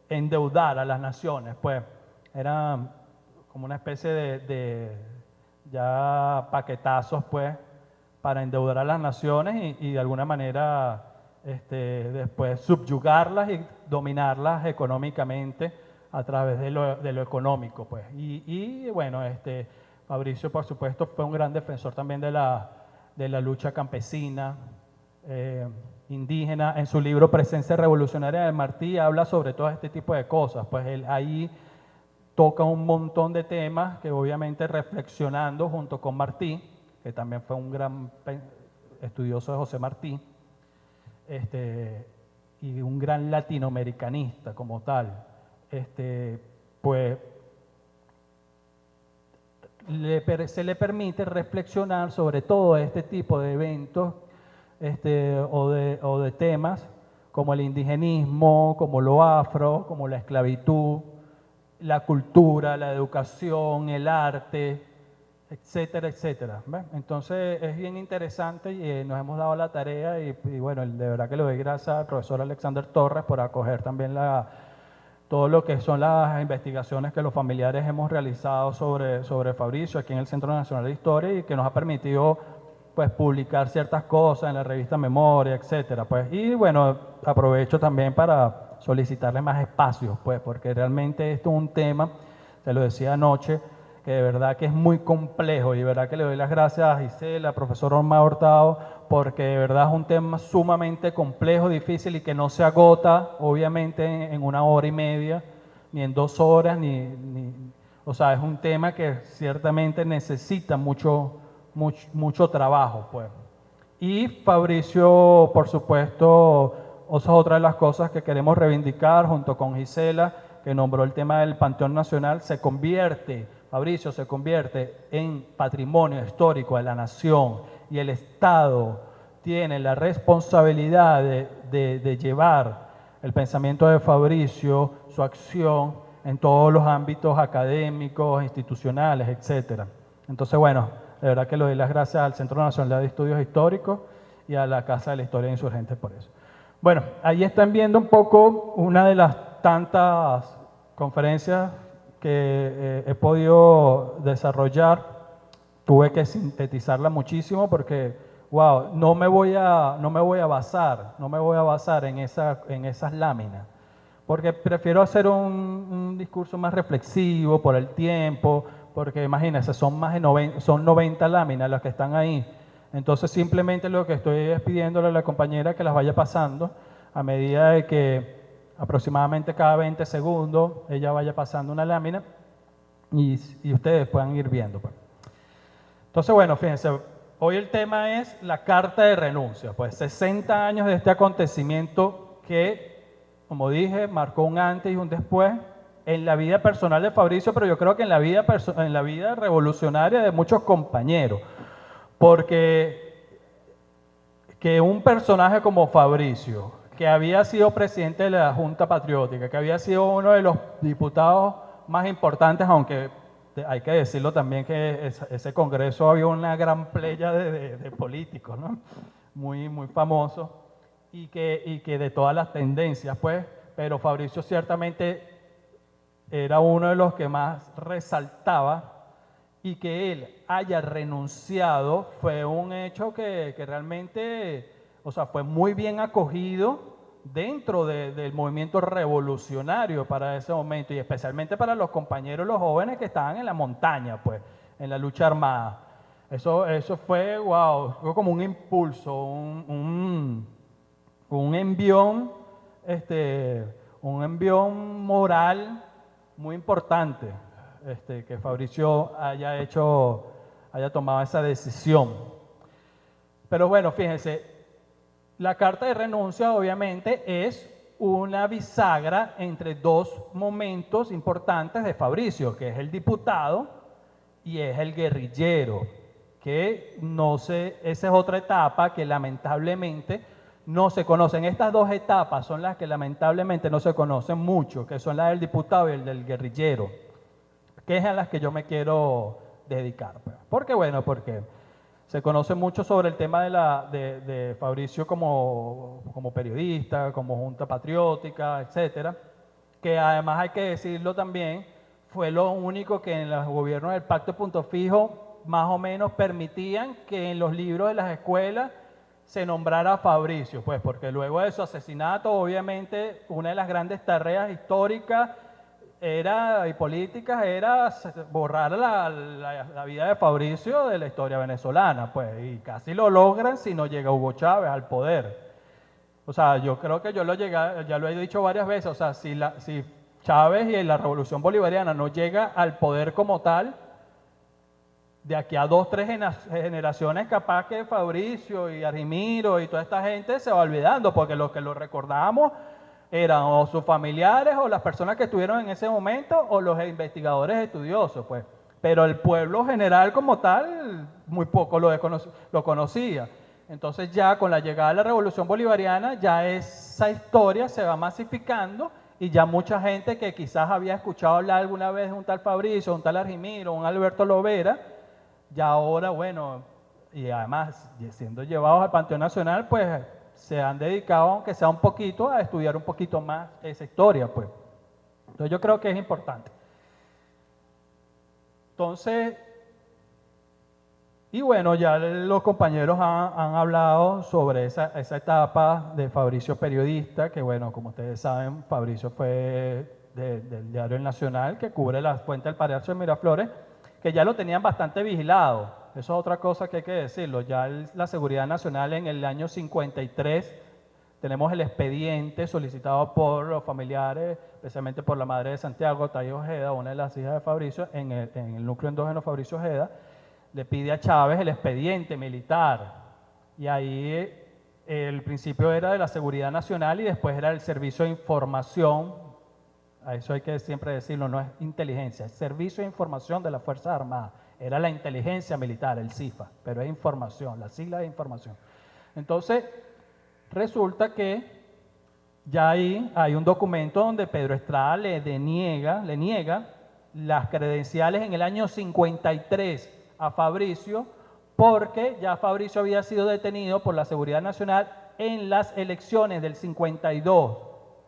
endeudar a las naciones, pues era como una especie de ya paquetazos, pues, para endeudar a las naciones y de alguna manera después subyugarlas y dominarlas económicamente a través de lo económico, pues. Y bueno, Fabricio, por supuesto, fue un gran defensor también de la lucha campesina, indígena. En su libro Presencia Revolucionaria de Martí habla sobre todo este tipo de cosas, pues él ahí toca un montón de temas que obviamente reflexionando junto con Martí, que también fue un gran estudioso de José Martí, y un gran latinoamericanista como tal, pues se le permite reflexionar sobre todo este tipo de eventos o de temas como el indigenismo, como lo afro, como la esclavitud, la cultura, la educación, el arte, etcétera, etcétera. ¿Ves? Entonces es bien interesante y nos hemos dado la tarea y bueno, de verdad que le doy gracias al profesor Alexander Torres por acoger también todo lo que son las investigaciones que los familiares hemos realizado sobre Fabricio aquí en el Centro Nacional de Historia y que nos ha permitido pues publicar ciertas cosas en la revista Memoria, etcétera. Pues, y bueno, aprovecho también para solicitarle más espacios, pues, porque realmente esto es un tema, te lo decía anoche, que de verdad que es muy complejo y de verdad que le doy las gracias a Gisela, al profesor Omar Hurtado, porque de verdad es un tema sumamente complejo, difícil y que no se agota, obviamente, en 1 hora y media, ni en 2 horas, o sea, es un tema que ciertamente necesita mucho trabajo, pues. Y Fabricio, por supuesto, esa es otra de las cosas que queremos reivindicar junto con Gisela, que nombró el tema del Panteón Nacional, Fabricio se convierte en patrimonio histórico de la nación y el Estado tiene la responsabilidad de llevar el pensamiento de Fabricio, su acción en todos los ámbitos académicos, institucionales, etcétera. Entonces, bueno, de verdad que le doy las gracias al Centro Nacional de Estudios Históricos y a la Casa de la Historia de Insurgentes por eso. Bueno, ahí están viendo un poco una de las tantas conferencias que he podido desarrollar. Tuve que sintetizarla muchísimo porque, wow, no me voy a basar en esas láminas, porque prefiero hacer un discurso más reflexivo por el tiempo, porque imagínense, son 90 láminas las que están ahí. Entonces simplemente lo que estoy es pidiéndole a la compañera que las vaya pasando a medida de que aproximadamente cada 20 segundos ella vaya pasando una lámina y ustedes puedan ir viendo. Pues. Entonces, bueno, fíjense, hoy el tema es la carta de renuncia. Pues 60 años de este acontecimiento que, como dije, marcó un antes y un después en la vida personal de Fabricio, pero yo creo que en la vida revolucionaria de muchos compañeros. Porque que un personaje como Fabricio, que había sido presidente de la Junta Patriótica, que había sido uno de los diputados más importantes, aunque hay que decirlo también que ese congreso había una gran playa de políticos, ¿no? Muy, muy famosos, y que de todas las tendencias, pues, pero Fabricio ciertamente era uno de los que más resaltaba, y que él haya renunciado fue un hecho que realmente, o sea, fue muy bien acogido dentro del movimiento revolucionario para ese momento y especialmente para los compañeros, los jóvenes que estaban en la montaña, pues, en la lucha armada. Eso fue, wow, fue como un impulso, un envión, un envión moral muy importante. Que Fabricio haya tomado esa decisión. Pero bueno, fíjense, la carta de renuncia obviamente es una bisagra entre dos momentos importantes de Fabricio, que es el diputado y es el guerrillero, que esa es otra etapa que lamentablemente no se conocen. Estas dos etapas son las que lamentablemente no se conocen mucho, que son la del diputado y el del guerrillero, que es a las que yo me quiero dedicar. ¿Por qué? Bueno, porque se conoce mucho sobre el tema de Fabricio como periodista, como Junta Patriótica, etcétera, que además hay que decirlo también, fue lo único que en los gobiernos del Pacto Punto Fijo más o menos permitían que en los libros de las escuelas se nombrara a Fabricio, pues porque luego de su asesinato, obviamente, una de las grandes tareas históricas y políticas era borrar la vida de Fabricio de la historia venezolana, pues, y casi lo logran si no llega Hugo Chávez al poder. O sea, yo creo que ya lo he dicho varias veces, o sea, si Chávez y la Revolución Bolivariana no llega al poder como tal, de aquí a 2, 3 generaciones capaz que Fabricio y Argimiro y toda esta gente se va olvidando, porque los que lo recordamos eran o sus familiares o las personas que estuvieron en ese momento o los investigadores estudiosos, pues. Pero el pueblo general como tal, muy poco lo conocía. Entonces ya con la llegada de la Revolución Bolivariana, ya esa historia se va masificando y ya mucha gente que quizás había escuchado hablar alguna vez de un tal Fabricio, un tal Argimiro, un Alberto Lovera, ya ahora, bueno, y además siendo llevados al Panteón Nacional, pues se han dedicado, aunque sea un poquito, a estudiar un poquito más esa historia, pues. Entonces yo creo que es importante. Entonces, y bueno, ya los compañeros han hablado sobre esa etapa de Fabricio periodista, que bueno, como ustedes saben, Fabricio fue del diario El Nacional, que cubre la fuente del Palacio de Miraflores, que ya lo tenían bastante vigilado. Eso es otra cosa que hay que decirlo. Ya la Seguridad Nacional en el año 53, tenemos el expediente solicitado por los familiares, especialmente por la madre de Santiago, Tayo Ojeda, una de las hijas de Fabricio, en el núcleo endógeno Fabricio Ojeda, le pide a Chávez el expediente militar. Y ahí el principio era de la Seguridad Nacional y después era el Servicio de Información. A eso hay que siempre decirlo, no es inteligencia, es Servicio de Información de las Fuerzas Armadas. Era la inteligencia militar, el CIFA, pero es información, la sigla de información. Entonces, resulta que ya ahí hay un documento donde Pedro Estrada le niega las credenciales en el año 53 a Fabricio, porque ya Fabricio había sido detenido por la Seguridad Nacional en las elecciones del 52,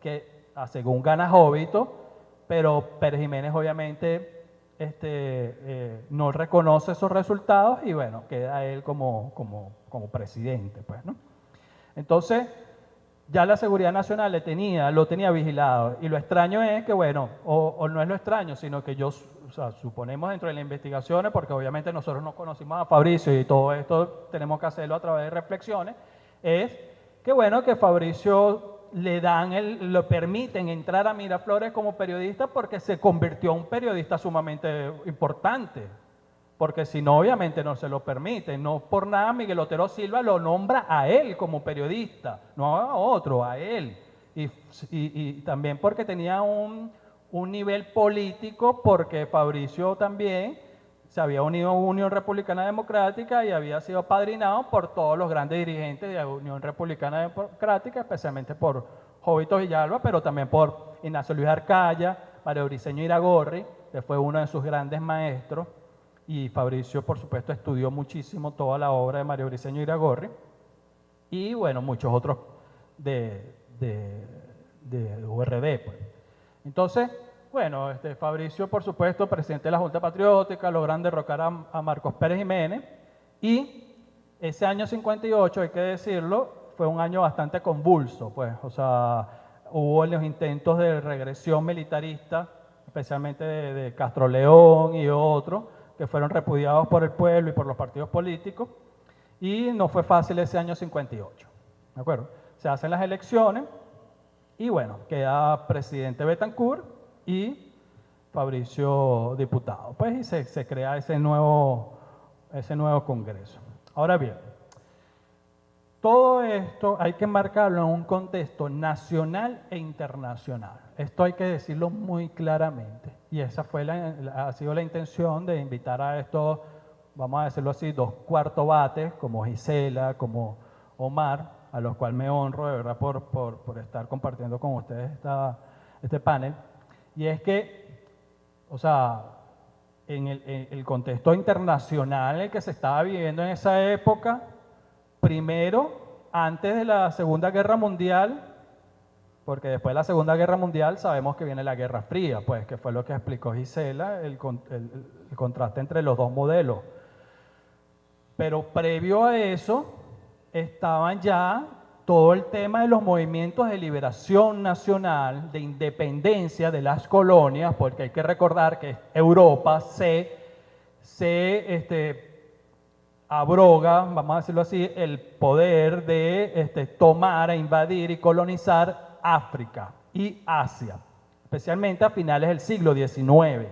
que según gana Jovito, pero Pérez Jiménez obviamente no reconoce esos resultados y bueno, queda él como presidente, pues, ¿no? Entonces, ya la Seguridad Nacional lo tenía vigilado. Y lo extraño es que, bueno, o no es lo extraño, sino que suponemos dentro de las investigaciones, porque obviamente nosotros no conocimos a Fabricio y todo esto tenemos que hacerlo a través de reflexiones, es que, bueno, que Fabricio le permiten entrar a Miraflores como periodista porque se convirtió en un periodista sumamente importante. Porque si no, obviamente no se lo permite. No por nada Miguel Otero Silva lo nombra a él como periodista, no a otro, a él. Y también porque tenía un nivel político, porque Fabricio también se había unido a Unión Republicana Democrática y había sido padrinado por todos los grandes dirigentes de la Unión Republicana Democrática, especialmente por Jovito Villalba, pero también por Ignacio Luis Arcaya, Mario Briceño Iragorri, que fue uno de sus grandes maestros. Y Fabricio, por supuesto, estudió muchísimo toda la obra de Mario Briceño Iragorri y, bueno, muchos otros de URD, pues. Entonces, bueno, Fabricio, por supuesto, presidente de la Junta Patriótica, logran derrocar a Marcos Pérez Jiménez y ese año 58, hay que decirlo, fue un año bastante convulso, pues, o sea, hubo los intentos de regresión militarista, especialmente de Castro León y otros, que fueron repudiados por el pueblo y por los partidos políticos, y no fue fácil ese año 58, ¿de acuerdo? Se hacen las elecciones y bueno, queda presidente Betancourt y Fabricio diputado, pues, y se crea ese nuevo Congreso. Ahora bien, todo esto hay que marcarlo en un contexto nacional e internacional. Esto hay que decirlo muy claramente. Y esa ha sido la intención de invitar a estos, vamos a decirlo así, 2 cuartos bates, como Gisela, como Omar, a los cuales me honro de verdad por estar compartiendo con ustedes este panel. Y es que, o sea, en el contexto internacional en el que se estaba viviendo en esa época, primero, antes de la Segunda Guerra Mundial, porque después de la Segunda Guerra Mundial sabemos que viene la Guerra Fría, pues, que fue lo que explicó Gisela, el contraste entre los dos modelos. Pero previo a eso, estaban ya todo el tema de los movimientos de liberación nacional, de independencia de las colonias, porque hay que recordar que Europa se abroga, vamos a decirlo así, el poder de tomar, invadir y colonizar África y Asia, especialmente a finales del siglo XIX.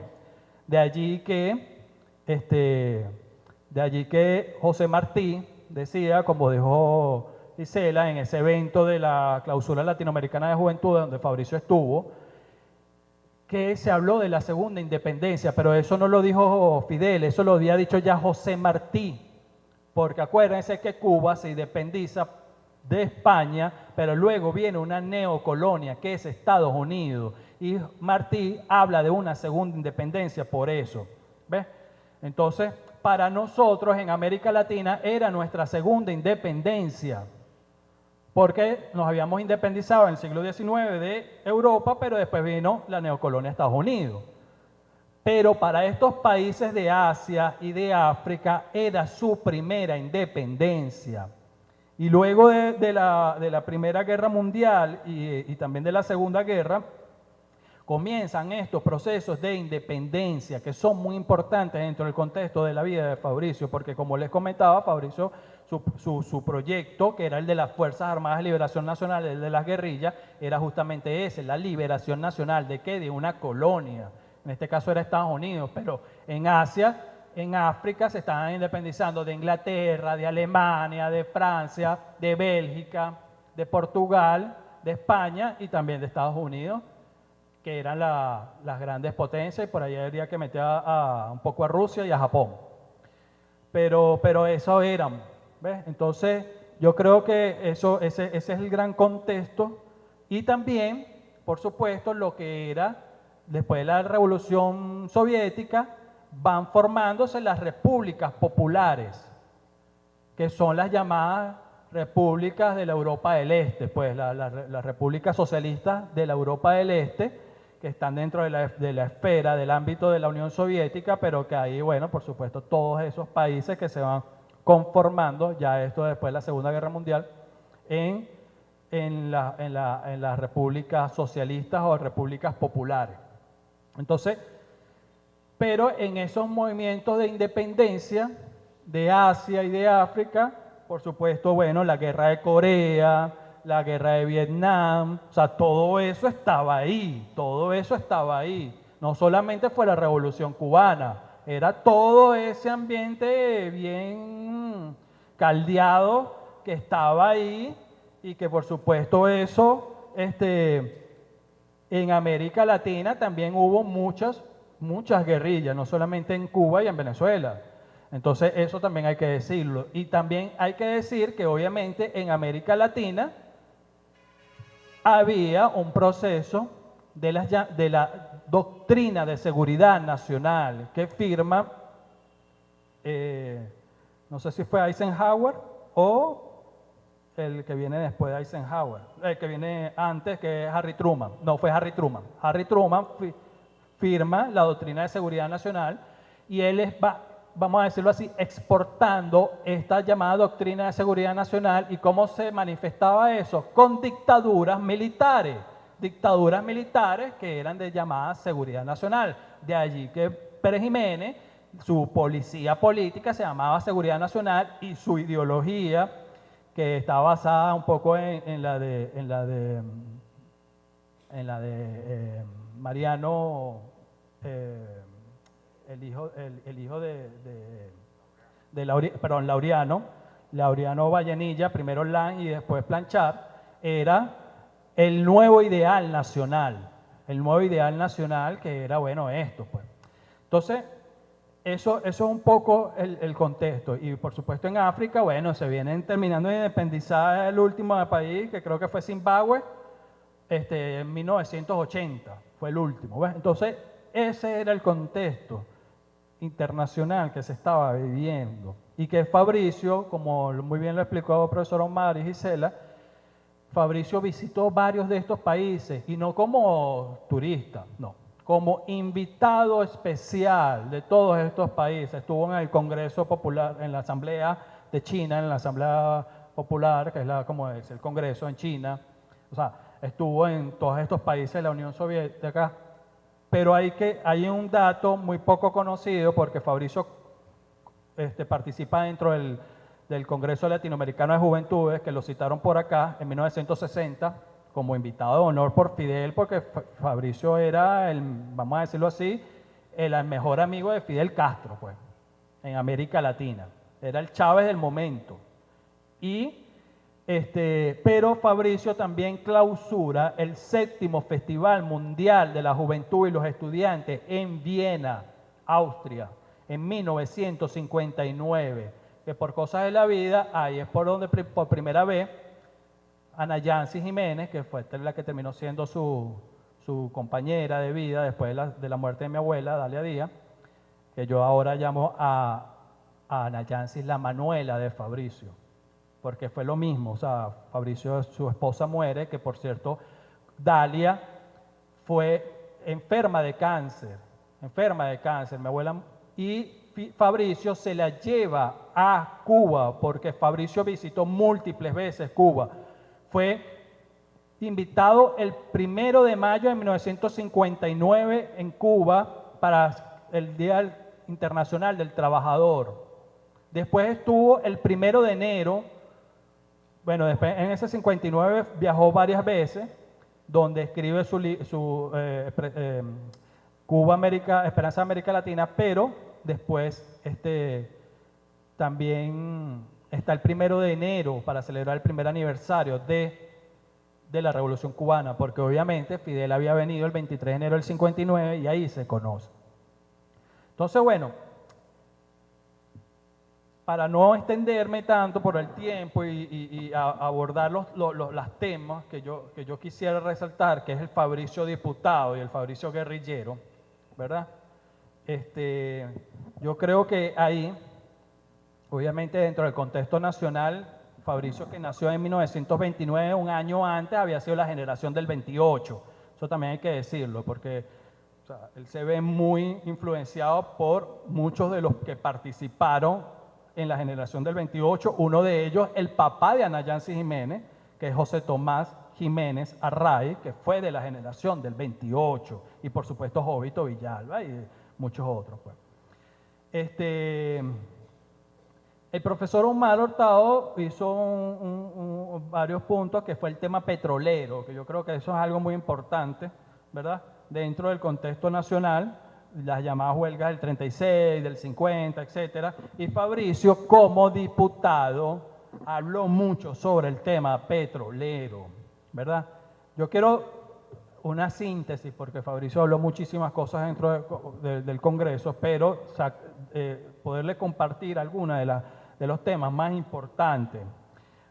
De allí que José Martí decía, como dijo Gisela, en ese evento de la Clausura Latinoamericana de Juventud, donde Fabricio estuvo, que se habló de la segunda independencia, pero eso no lo dijo Fidel, eso lo había dicho ya José Martí, porque acuérdense que Cuba se independiza de España, pero luego viene una neocolonia que es Estados Unidos, y Martí habla de una segunda independencia por eso, ¿ves? Entonces, para nosotros en América Latina era nuestra segunda independencia, porque nos habíamos independizado en el siglo XIX de Europa, pero después vino la neocolonia de Estados Unidos. Pero para estos países de Asia y de África era su primera independencia. Y luego de la Primera Guerra Mundial y también de la Segunda Guerra, comienzan estos procesos de independencia que son muy importantes dentro del contexto de la vida de Fabricio, porque como les comentaba, Fabricio, su proyecto, que era el de las Fuerzas Armadas de Liberación Nacional, el de las guerrillas, era justamente ese, la liberación nacional. ¿De qué? De una colonia. En este caso era Estados Unidos, pero en Asia, en África se estaban independizando de Inglaterra, de Alemania, de Francia, de Bélgica, de Portugal, de España y también de Estados Unidos, que eran las grandes potencias, y por ahí habría que meter un poco a Rusia y a Japón. Pero eso eran, ¿ves? Entonces, yo creo que ese es el gran contexto, y también, por supuesto, lo que era, después de la Revolución Soviética, van formándose las repúblicas populares, que son las llamadas repúblicas de la Europa del Este, pues las repúblicas socialistas de la Europa del Este, que están dentro de la esfera, del ámbito de la Unión Soviética, pero que ahí, bueno, por supuesto, todos esos países que se van conformando, ya esto después de la Segunda Guerra Mundial, en las repúblicas socialistas o repúblicas populares. Entonces, pero en esos movimientos de independencia de Asia y de África, por supuesto, bueno, la guerra de Corea, la guerra de Vietnam, o sea, todo eso estaba ahí, No solamente fue la Revolución Cubana, era todo ese ambiente bien caldeado que estaba ahí, y que por supuesto eso, en América Latina también hubo muchas guerrillas, no solamente en Cuba y en Venezuela. Entonces eso también hay que decirlo. Y también hay que decir que obviamente en América Latina había un proceso de la doctrina de seguridad nacional que firma, no sé si fue Eisenhower o el que viene después de Eisenhower, el que viene antes, que es Harry Truman. No, fue Harry Truman. Harry Truman firma la doctrina de seguridad nacional, y él vamos a decirlo así, exportando esta llamada doctrina de seguridad nacional. ¿Y cómo se manifestaba eso? Con dictaduras militares que eran de llamada seguridad nacional. De allí que Pérez Jiménez, su policía política se llamaba seguridad nacional, y su ideología, que está basada un poco en la de Mariano, el hijo Laureano Vallenilla, primero Lang y después Planchard, era el nuevo ideal nacional, que era, bueno, esto, pues. Entonces, eso es un poco el contexto. Y por supuesto en África, bueno, se vienen terminando de independizar el último país, que creo que fue Zimbabue, en 1980, fue el último. ¿Ves? Entonces, ese era el contexto internacional que se estaba viviendo. Y que Fabricio, como muy bien lo explicó el profesor Omar y Gisela, Fabricio visitó varios de estos países, y no como turista, no, como invitado especial de todos estos países. Estuvo en el Congreso Popular, en la Asamblea de China, en la Asamblea Popular, que es como es el Congreso en China. O sea, estuvo en todos estos países de la Unión Soviética. Pero hay un dato muy poco conocido, porque Fabricio participa dentro del Congreso Latinoamericano de Juventudes, que lo citaron por acá en 1960 como invitado de honor por Fidel, porque Fabricio era, vamos a decirlo así, el mejor amigo de Fidel Castro, pues, en América Latina. Era el Chávez del momento. Pero Fabricio también clausura el 7º Festival Mundial de la Juventud y los Estudiantes en Viena, Austria, en 1959, que por cosas de la vida, ahí es por donde por primera vez Ana Yancy Jiménez, que fue la que terminó siendo su compañera de vida después de la muerte de mi abuela, Dalia Díaz, que yo ahora llamo a Ana Yancy la Manuela de Fabricio, porque fue lo mismo. O sea, Fabricio, su esposa muere, que por cierto, Dalia fue enferma de cáncer, mi abuela, y Fabricio se la lleva a Cuba, porque Fabricio visitó múltiples veces Cuba. Fue invitado el 1 de mayo de 1959 en Cuba para el Día Internacional del Trabajador. Después estuvo el 1 de enero, bueno, después en ese 59 viajó varias veces, donde escribe Cuba, Esperanza de América Latina, pero después también está el 1 de enero para celebrar el primer aniversario de la Revolución Cubana, porque obviamente Fidel había venido el 23 de enero del 59 y ahí se conoce. Entonces, bueno, para no extenderme tanto por el tiempo y abordar los temas que yo quisiera resaltar, que es el Fabricio diputado y el Fabricio guerrillero, ¿verdad? Yo creo que ahí, obviamente dentro del contexto nacional, Fabricio, que nació en 1929, un año antes, había sido la generación del 28. Eso también hay que decirlo, porque o sea, él se ve muy influenciado por muchos de los que participaron en la generación del 28, uno de ellos, el papá de Ana Yancy Jiménez, que es José Tomás Jiménez Array, que fue de la generación del 28, y por supuesto Jovito Villalba y muchos otros. Pues. El profesor Omar Hurtado hizo varios puntos, que fue el tema petrolero, que yo creo que eso es algo muy importante, ¿verdad? Dentro del contexto nacional, las llamadas huelgas del 36, del 50, etcétera. Y Fabricio, como diputado, habló mucho sobre el tema petrolero, ¿verdad? Yo quiero una síntesis, porque Fabricio habló muchísimas cosas dentro del Congreso, pero poderle compartir algunas de los temas más importantes.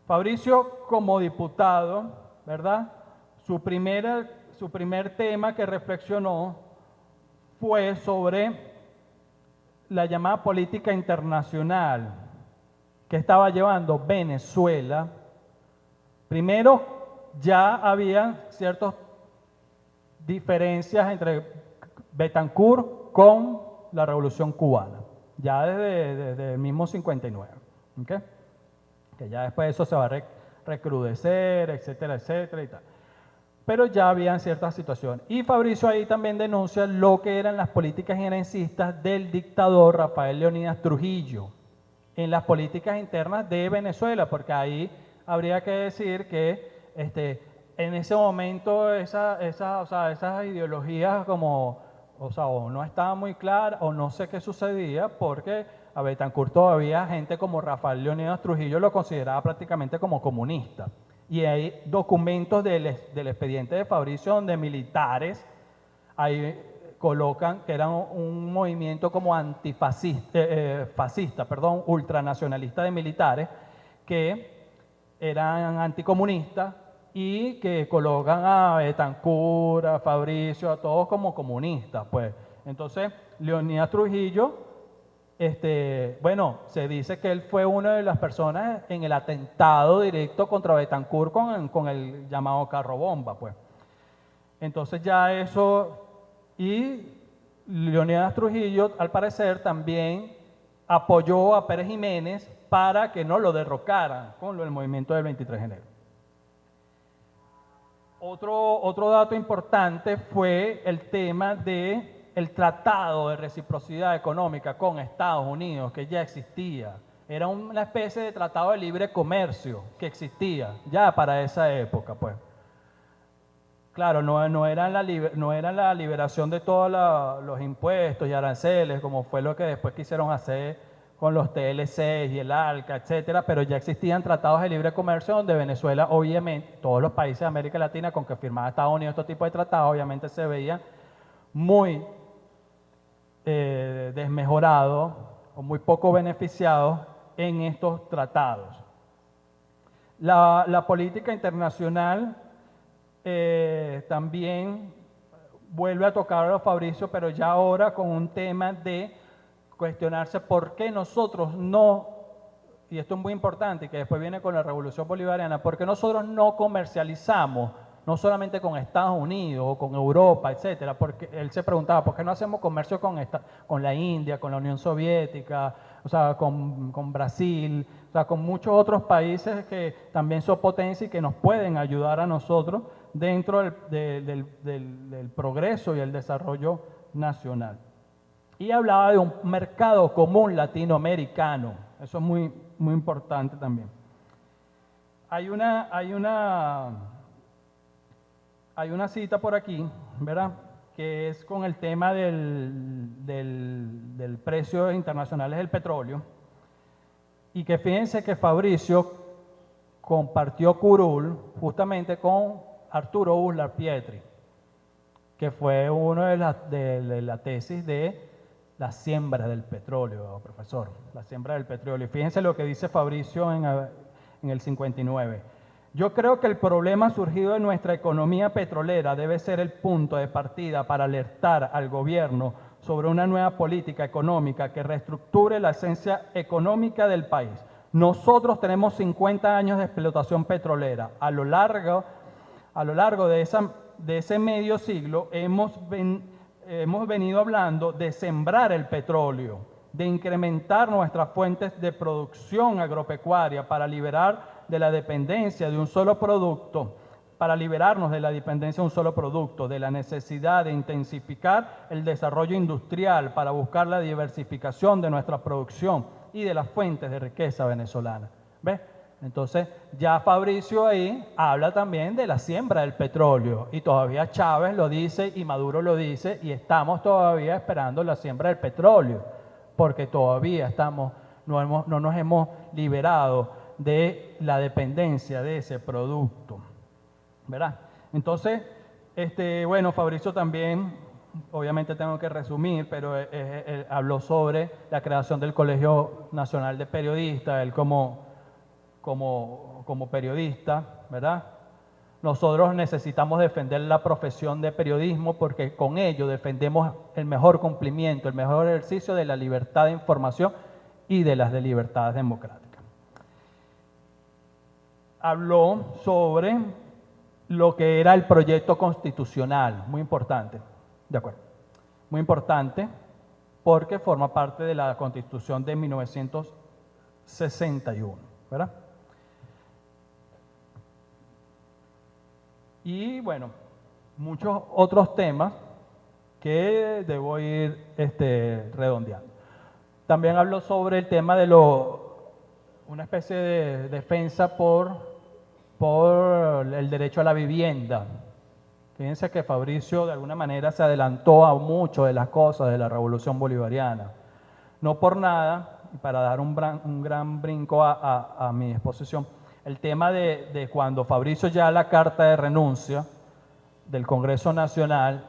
Fabricio, como diputado, ¿verdad? Su primer tema que reflexionó fue sobre la llamada política internacional que estaba llevando Venezuela. Primero, ya había ciertas diferencias entre Betancourt con la Revolución Cubana, ya desde el mismo 59, ¿okay? Que ya después eso se va a recrudecer, etcétera, etcétera y tal. Pero ya habían ciertas situaciones. Y Fabricio ahí también denuncia lo que eran las políticas injerencistas del dictador Rafael Leónidas Trujillo en las políticas internas de Venezuela, porque ahí habría que decir que en ese momento esas ideologías o no estaban muy claras, o no sé qué sucedía, porque a Betancourt todavía gente como Rafael Leónidas Trujillo lo consideraba prácticamente como comunista. Y hay documentos del expediente de Fabricio donde militares, hay colocan que era un movimiento como antifascista, fascista, perdón, ultranacionalista de militares que eran anticomunistas y que colocan a Betancur, a Fabricio, a todos como comunistas, pues. Entonces, Leonidas Trujillo, bueno, se dice que él fue una de las personas en el atentado directo contra Betancur con el llamado carro bomba, pues. Entonces ya eso, y Leonidas Trujillo, al parecer, también apoyó a Pérez Jiménez para que no lo derrocaran con el movimiento del 23 de enero. Otro dato importante fue el tema del tratado de reciprocidad económica con Estados Unidos, que ya existía. Era una especie de tratado de libre comercio que existía ya para esa época, pues. Claro, no era la liberación de todos los impuestos y aranceles, como fue lo que después quisieron hacer con los TLC y el ALCA, etcétera, pero ya existían tratados de libre comercio donde Venezuela, obviamente, todos los países de América Latina con que firmaba Estados Unidos este tipo de tratados, obviamente se veían muy desmejorados o muy poco beneficiados en estos tratados. La política internacional también vuelve a tocar a Fabricio, pero ya ahora con un tema de cuestionarse por qué nosotros no, y esto es muy importante, que después viene con la Revolución Bolivariana, por qué nosotros no comercializamos, no solamente con Estados Unidos o con Europa, etcétera, porque él se preguntaba, ¿por qué no hacemos comercio con la India, con la Unión Soviética, o sea, con Brasil, o sea, con muchos otros países que también son potencia y que nos pueden ayudar a nosotros dentro del progreso y el desarrollo nacional? Y hablaba de un mercado común latinoamericano. Eso es muy, muy importante también. Hay una cita por aquí, ¿verdad?, que es con el tema del precio internacionales del petróleo. Y que fíjense que Fabricio compartió curul justamente con Arturo Uslar Pietri, que fue uno de la tesis de la siembra del petróleo, profesor, la siembra del petróleo. Y fíjense lo que dice Fabricio en el 59. Yo creo que el problema surgido en nuestra economía petrolera debe ser el punto de partida para alertar al gobierno sobre una nueva política económica que reestructure la esencia económica del país. Nosotros tenemos 50 años de explotación petrolera. A lo largo de ese medio siglo hemos venido hablando de sembrar el petróleo, de incrementar nuestras fuentes de producción agropecuaria para liberar de la dependencia de un solo producto, de la necesidad de intensificar el desarrollo industrial para buscar la diversificación de nuestra producción y de las fuentes de riqueza venezolana. ¿Ves? Entonces, ya Fabricio ahí habla también de la siembra del petróleo y todavía Chávez lo dice y Maduro lo dice y estamos todavía esperando la siembra del petróleo porque todavía no nos hemos liberado de la dependencia de ese producto, ¿verdad? Entonces, bueno, Fabricio también, obviamente tengo que resumir, pero habló sobre la creación del Colegio Nacional de Periodistas, él como periodista, ¿verdad? Nosotros necesitamos defender la profesión de periodismo porque con ello defendemos el mejor cumplimiento, el mejor ejercicio de la libertad de información y de las de libertades democráticas. Habló sobre lo que era el proyecto constitucional, muy importante, de acuerdo, muy importante porque forma parte de la Constitución de 1961, ¿verdad? Y bueno, muchos otros temas que debo ir redondeando. También habló sobre el tema de una especie de defensa por el derecho a la vivienda. Fíjense que Fabricio de alguna manera se adelantó a mucho de las cosas de la Revolución Bolivariana. No por nada, y para dar un gran brinco a mi exposición, el tema de cuando Fabricio ya la carta de renuncia del Congreso Nacional,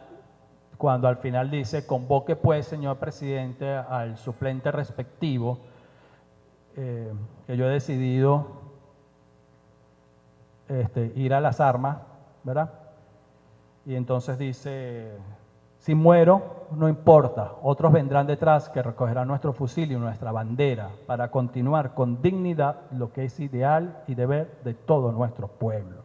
cuando al final dice, convoque pues, señor presidente, al suplente respectivo, que yo he decidido ir a las armas, ¿verdad? Y entonces dice, si muero, no importa, otros vendrán detrás que recogerán nuestro fusil y nuestra bandera para continuar con dignidad lo que es ideal y deber de todo nuestro pueblo.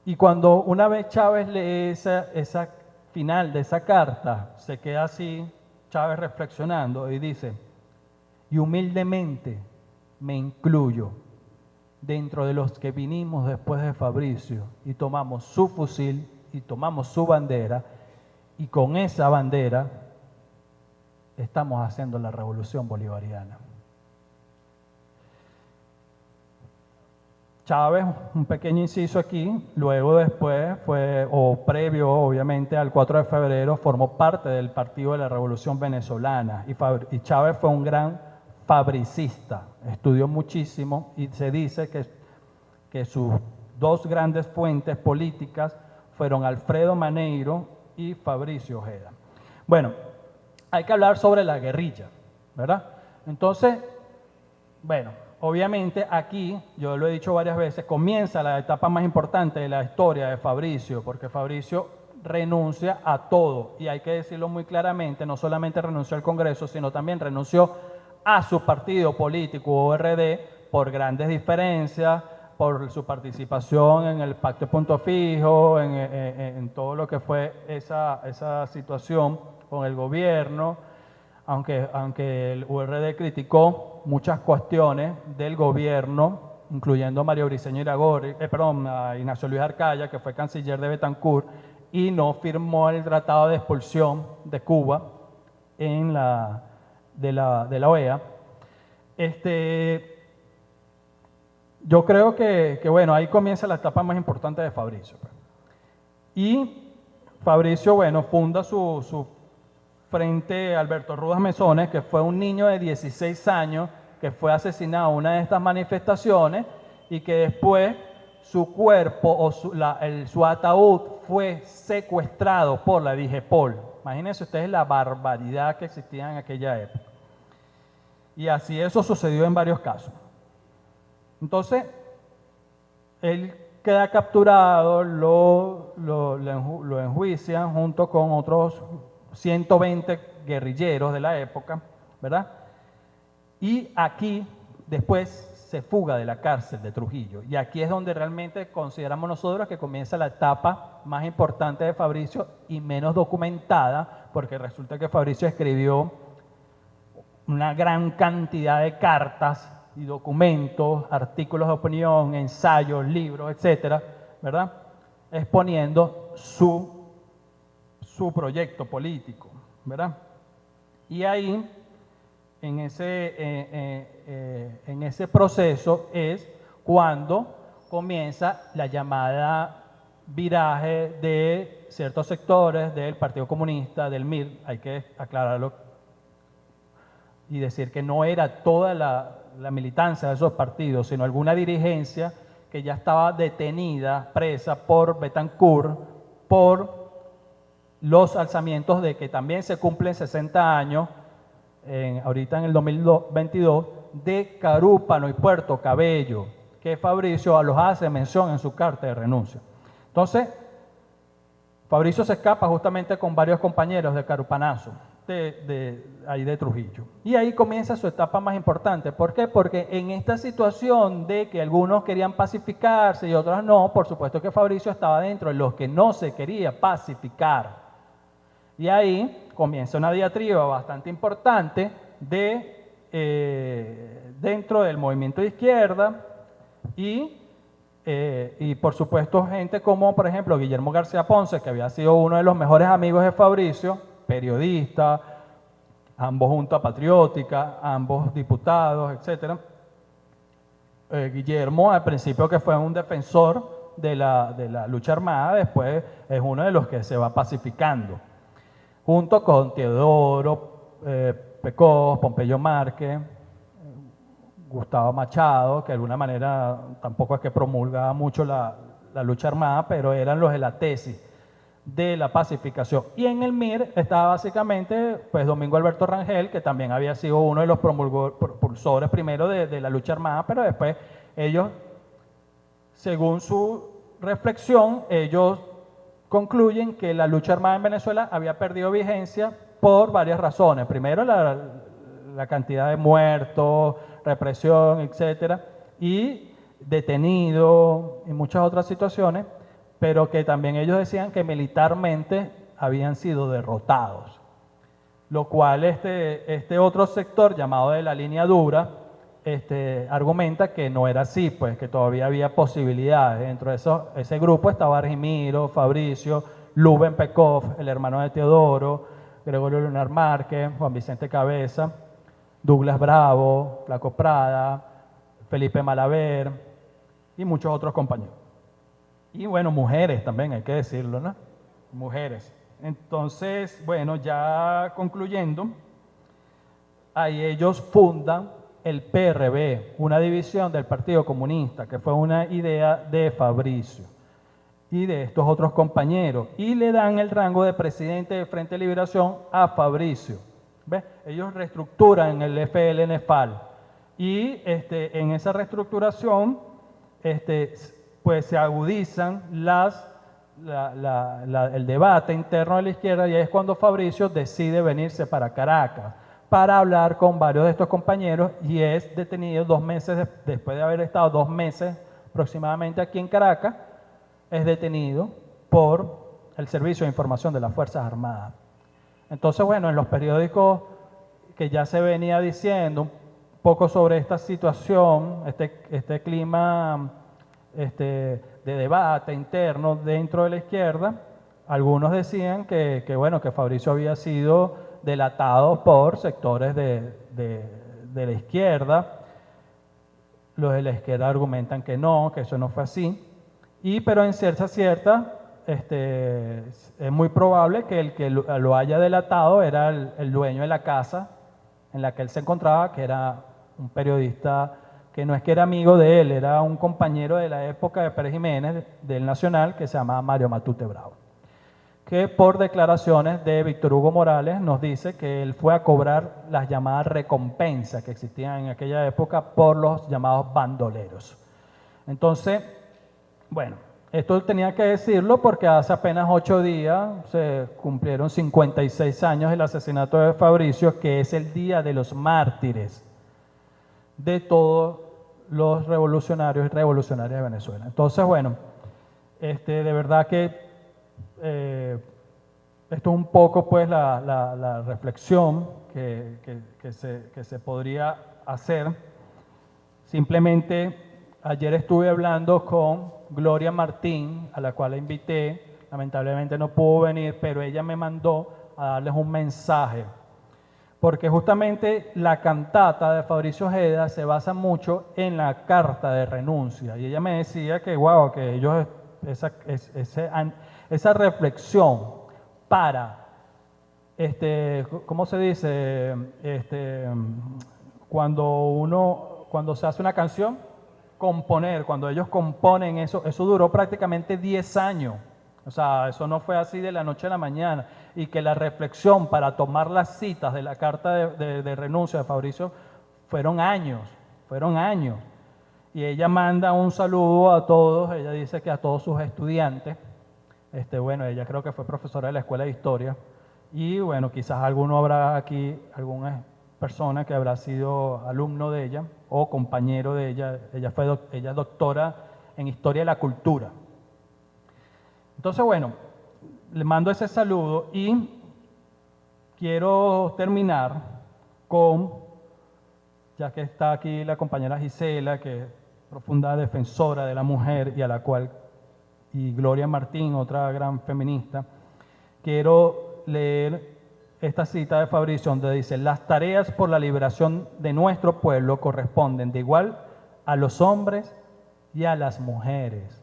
Y cuando una vez Chávez lee esa final de esa carta, se queda así, Chávez reflexionando y dice, y humildemente me incluyo dentro de los que vinimos después de Fabricio y tomamos su fusil y tomamos su bandera, y con esa bandera estamos haciendo la revolución bolivariana. Chávez, un pequeño inciso aquí, luego después fue, o previo obviamente al 4 de febrero, formó parte del Partido de la Revolución Venezolana y Chávez fue un gran fabricista, estudió muchísimo y se dice que sus dos grandes fuentes políticas fueron Alfredo Maneiro y Fabricio Ojeda. Bueno, hay que hablar sobre la guerrilla, ¿verdad? Entonces, bueno, obviamente aquí, yo lo he dicho varias veces, comienza la etapa más importante de la historia de Fabricio, porque Fabricio renuncia a todo, y hay que decirlo muy claramente, no solamente renunció al Congreso, sino también renunció a su partido político, ORD, por grandes diferencias, por su participación en el Pacto de Punto Fijo, en todo lo que fue esa situación con el gobierno, aunque el URD criticó muchas cuestiones del gobierno, incluyendo a Mario Briceño Iragorri, a Ignacio Luis Arcaya, que fue canciller de Betancourt, y no firmó el Tratado de Expulsión de Cuba de la OEA. Yo creo que, bueno, ahí comienza la etapa más importante de Fabricio. Y Fabricio, bueno, funda su Frente Alberto Rudas Mesones, que fue un niño de 16 años que fue asesinado en una de estas manifestaciones y que después su cuerpo o su ataúd fue secuestrado por la DIGEPOL. Imagínense ustedes la barbaridad que existía en aquella época. Y así eso sucedió en varios casos. Entonces, él queda capturado, lo enjuician junto con otros 120 guerrilleros de la época, ¿verdad? Y aquí después se fuga de la cárcel de Trujillo. Y aquí es donde realmente consideramos nosotros que comienza la etapa más importante de Fabricio y menos documentada, porque resulta que Fabricio escribió una gran cantidad de cartas y documentos, artículos de opinión, ensayos, libros, etcétera, ¿verdad? Exponiendo su proyecto político, ¿verdad? Y ahí, en ese proceso es cuando comienza la llamada viraje de ciertos sectores del Partido Comunista, del MIR, hay que aclararlo y decir que no era toda la militancia de esos partidos, sino alguna dirigencia que ya estaba detenida, presa por Betancourt, por los alzamientos de que también se cumplen 60 años, ahorita en el 2022, de Carúpano y Puerto Cabello, que Fabricio los hace mención en su carta de renuncia. Entonces, Fabricio se escapa justamente con varios compañeros de Carupanazo, ahí de Trujillo. Y ahí comienza su etapa más importante. ¿Por qué? Porque en esta situación de que algunos querían pacificarse y otros no, por supuesto que Fabricio estaba dentro de los que no se quería pacificar. Y ahí comienza una diatriba bastante importante dentro del movimiento de izquierda y por supuesto gente como, por ejemplo, Guillermo García Ponce, que había sido uno de los mejores amigos de Fabricio, periodista, ambos junta patriótica, ambos diputados, etc. Guillermo, al principio que fue un defensor de la lucha armada, después es uno de los que se va pacificando, junto con Teodoro Pecós, Pompeyo Márquez, Gustavo Machado, que de alguna manera tampoco es que promulgaba mucho la lucha armada, pero eran los de la tesis de la pacificación. Y en el MIR estaba básicamente pues, Domingo Alberto Rangel, que también había sido uno de los propulsores primero de la lucha armada, pero después ellos, según su reflexión, ellos concluyen que la lucha armada en Venezuela había perdido vigencia por varias razones. Primero, la cantidad de muertos, represión, etcétera, y detenidos y muchas otras situaciones, pero que también ellos decían que militarmente habían sido derrotados, lo cual este otro sector llamado de la línea dura argumenta que no era así, pues que todavía había posibilidades. Dentro de ese grupo estaba Argimiro, Fabricio, Luben Pekov, el hermano de Teodoro, Gregorio Lunar Márquez, Juan Vicente Cabeza, Douglas Bravo, Flaco Prada, Felipe Malaver y muchos otros compañeros. Y bueno, mujeres también, hay que decirlo, ¿no? Mujeres. Entonces, bueno, ya concluyendo, ahí ellos fundan el PRB, una división del Partido Comunista, que fue una idea de Fabricio y de estos otros compañeros, y le dan el rango de presidente de Frente de Liberación a Fabricio. ¿Ves? Ellos reestructuran el FLN-FAL y en esa reestructuración pues se agudizan el debate interno de la izquierda, y es cuando Fabricio decide venirse para Caracas para hablar con varios de estos compañeros, y es detenido 2 meses después de haber estado 2 meses aproximadamente aquí en Caracas, es detenido por el Servicio de Información de las Fuerzas Armadas. Entonces, bueno, en los periódicos que ya se venía diciendo un poco sobre esta situación, este clima de debate interno dentro de la izquierda, algunos decían que Fabricio había sido delatado por sectores de la izquierda. Los de la izquierda argumentan que eso no fue así, pero en cierta es muy probable que el que lo haya delatado era el dueño de la casa en la que él se encontraba, que era un periodista que no es que era amigo de él, era un compañero de la época de Pérez Jiménez, del Nacional, que se llamaba Mario Matute Bravo, que por declaraciones de Víctor Hugo Morales nos dice que él fue a cobrar las llamadas recompensas que existían en aquella época por los llamados bandoleros. Entonces, bueno, esto tenía que decirlo porque hace apenas 8 días se cumplieron 56 años del asesinato de Fabricio, que es el Día de los Mártires de todos los revolucionarios y revolucionarias de Venezuela. Entonces, bueno, de verdad que esto es un poco pues la reflexión que se podría hacer. Simplemente ayer estuve hablando con Gloria Martín, a la cual la invité, lamentablemente no pudo venir, pero ella me mandó a darles un mensaje, porque justamente la cantata de Fabricio Ojeda se basa mucho en la carta de renuncia, y ella me decía que que ellos, esa reflexión para, ¿cómo se dice? Cuando se hace una canción, componer, cuando ellos componen eso duró prácticamente 10 años. O sea, eso no fue así de la noche a la mañana. Y que la reflexión para tomar las citas de la carta de renuncia de Fabricio fueron años. Y ella manda un saludo a todos, ella dice que a todos sus estudiantes. Ella creo que fue profesora de la Escuela de Historia. Y bueno, quizás alguno habrá aquí, alguna persona que habrá sido alumno de ella o compañero de ella. Ella es doctora en Historia de la Cultura. Entonces, bueno, le mando ese saludo y quiero terminar con, ya que está aquí la compañera Gisela, que es profunda defensora de la mujer y Gloria Martín, otra gran feminista, quiero leer esta cita de Fabricio, donde dice: las tareas por la liberación de nuestro pueblo corresponden de igual a los hombres y a las mujeres.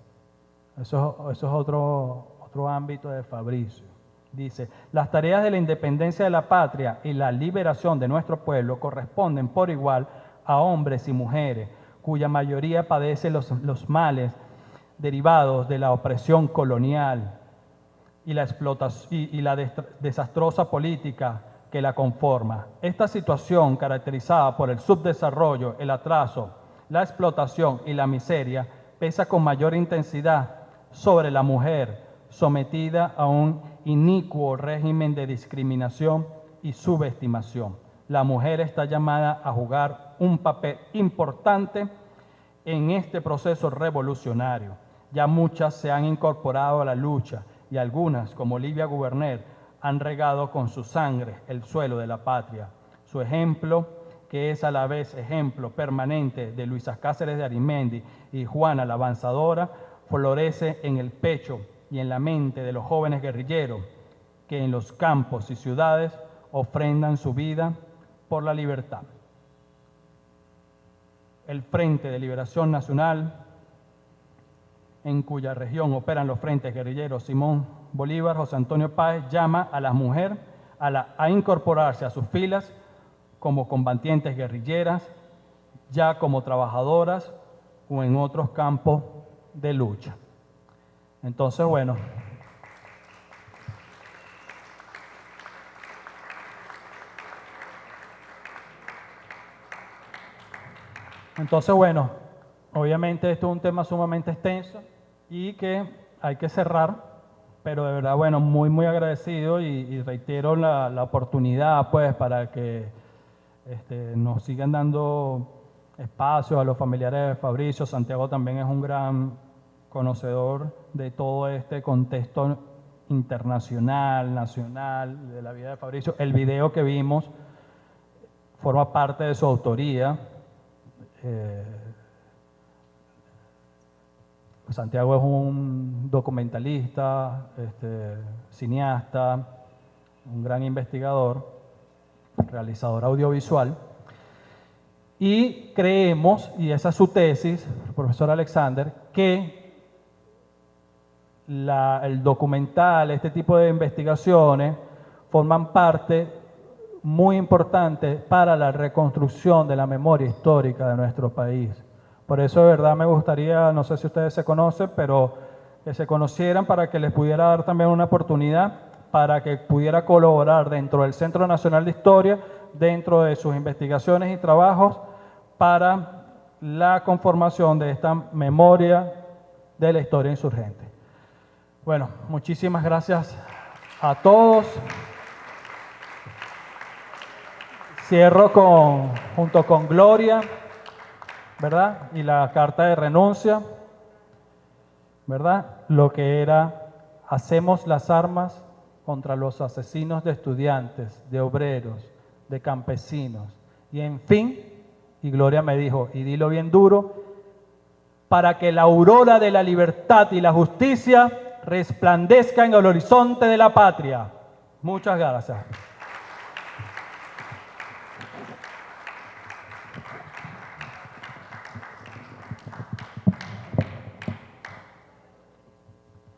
Eso es otro ámbito de Fabricio. Dice: las tareas de la independencia de la patria y la liberación de nuestro pueblo corresponden por igual a hombres y mujeres, cuya mayoría padece los males derivados de la opresión colonial. y la desastrosa política que la conforma. Esta situación, caracterizada por el subdesarrollo, el atraso, la explotación y la miseria, pesa con mayor intensidad sobre la mujer, sometida a un inicuo régimen de discriminación y subestimación. La mujer está llamada a jugar un papel importante en este proceso revolucionario. Ya muchas se han incorporado a la lucha y algunas, como Olivia Gubernel, han regado con su sangre el suelo de la patria. Su ejemplo, que es a la vez ejemplo permanente de Luisa Cáceres de Arimendi y Juana la Avanzadora, florece en el pecho y en la mente de los jóvenes guerrilleros que en los campos y ciudades ofrendan su vida por la libertad. El Frente de Liberación Nacional, en cuya región operan los frentes guerrilleros Simón Bolívar, José Antonio Páez, llama a las mujeres a incorporarse a sus filas como combatientes guerrilleras, ya como trabajadoras o en otros campos de lucha. Entonces, bueno, obviamente esto es un tema sumamente extenso y que hay que cerrar, pero de verdad, bueno, muy agradecido y reitero la oportunidad, pues, para que nos sigan dando espacio a los familiares de Fabricio. Santiago también es un gran conocedor de todo este contexto internacional, nacional, de la vida de Fabricio. El video que vimos forma parte de su autoría. Santiago es un documentalista, cineasta, un gran investigador, realizador audiovisual, y creemos, y esa es su tesis, el profesor Alexander, que el documental, este tipo de investigaciones, forman parte muy importante para la reconstrucción de la memoria histórica de nuestro país. Por eso, de verdad, me gustaría, no sé si ustedes se conocen, pero que se conocieran para que les pudiera dar también una oportunidad para que pudiera colaborar dentro del Centro Nacional de Historia, dentro de sus investigaciones y trabajos para la conformación de esta memoria de la historia insurgente. Bueno, muchísimas gracias a todos. Cierro junto con Gloria, ¿verdad? Y la carta de renuncia, ¿verdad? Lo que era, hacemos las armas contra los asesinos de estudiantes, de obreros, de campesinos. Y en fin, y Gloria me dijo, y dilo bien duro, para que la aurora de la libertad y la justicia resplandezca en el horizonte de la patria. Muchas gracias.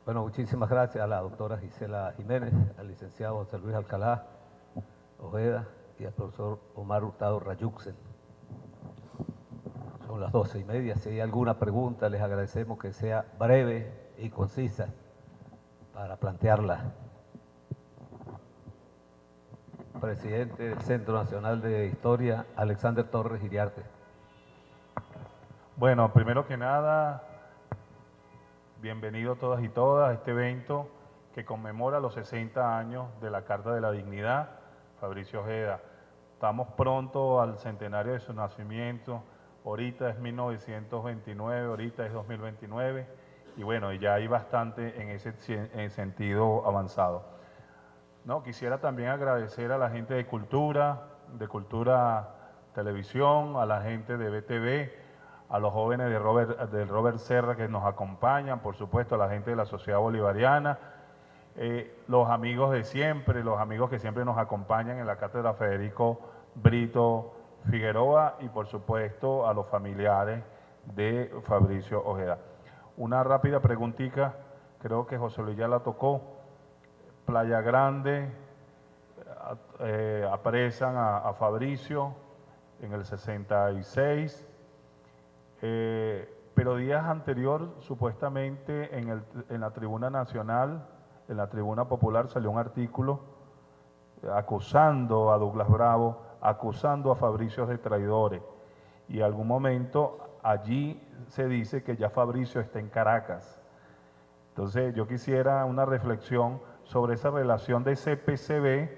Bueno, muchísimas gracias a la doctora Gisela Jiménez, al licenciado José Luis Alcalá Ojeda y al profesor Omar Hurtado Rayuxen. Son las 12:30. Si hay alguna pregunta, les agradecemos que sea breve y concisa para plantearla. Presidente del Centro Nacional de Historia, Alexander Torres Iriarte. Bueno, primero que nada, bienvenidos todas y todas a este evento que conmemora los 60 años de la Carta de la Dignidad, Fabricio Ojeda. Estamos pronto al centenario de su nacimiento, ahorita es 1929, ahorita es 2029, y bueno, ya hay bastante en ese sentido avanzado. No, quisiera también agradecer a la gente de Cultura Televisión, a la gente de BTV, a los jóvenes de Robert Serra que nos acompañan, por supuesto a la gente de la Sociedad Bolivariana, los amigos de siempre, los amigos que siempre nos acompañan en la Cátedra Federico Brito Figueroa y por supuesto a los familiares de Fabricio Ojeda. Una rápida preguntita, creo que José Luis ya la tocó. Playa Grande, apresan a Fabricio en el 66, pero días anterior, supuestamente en la Tribuna Nacional, en la Tribuna Popular salió un artículo acusando a Douglas Bravo, acusando a Fabricio de traidores. Y en algún momento allí se dice que ya Fabricio está en Caracas. Entonces yo quisiera una reflexión sobre esa relación de CPCB,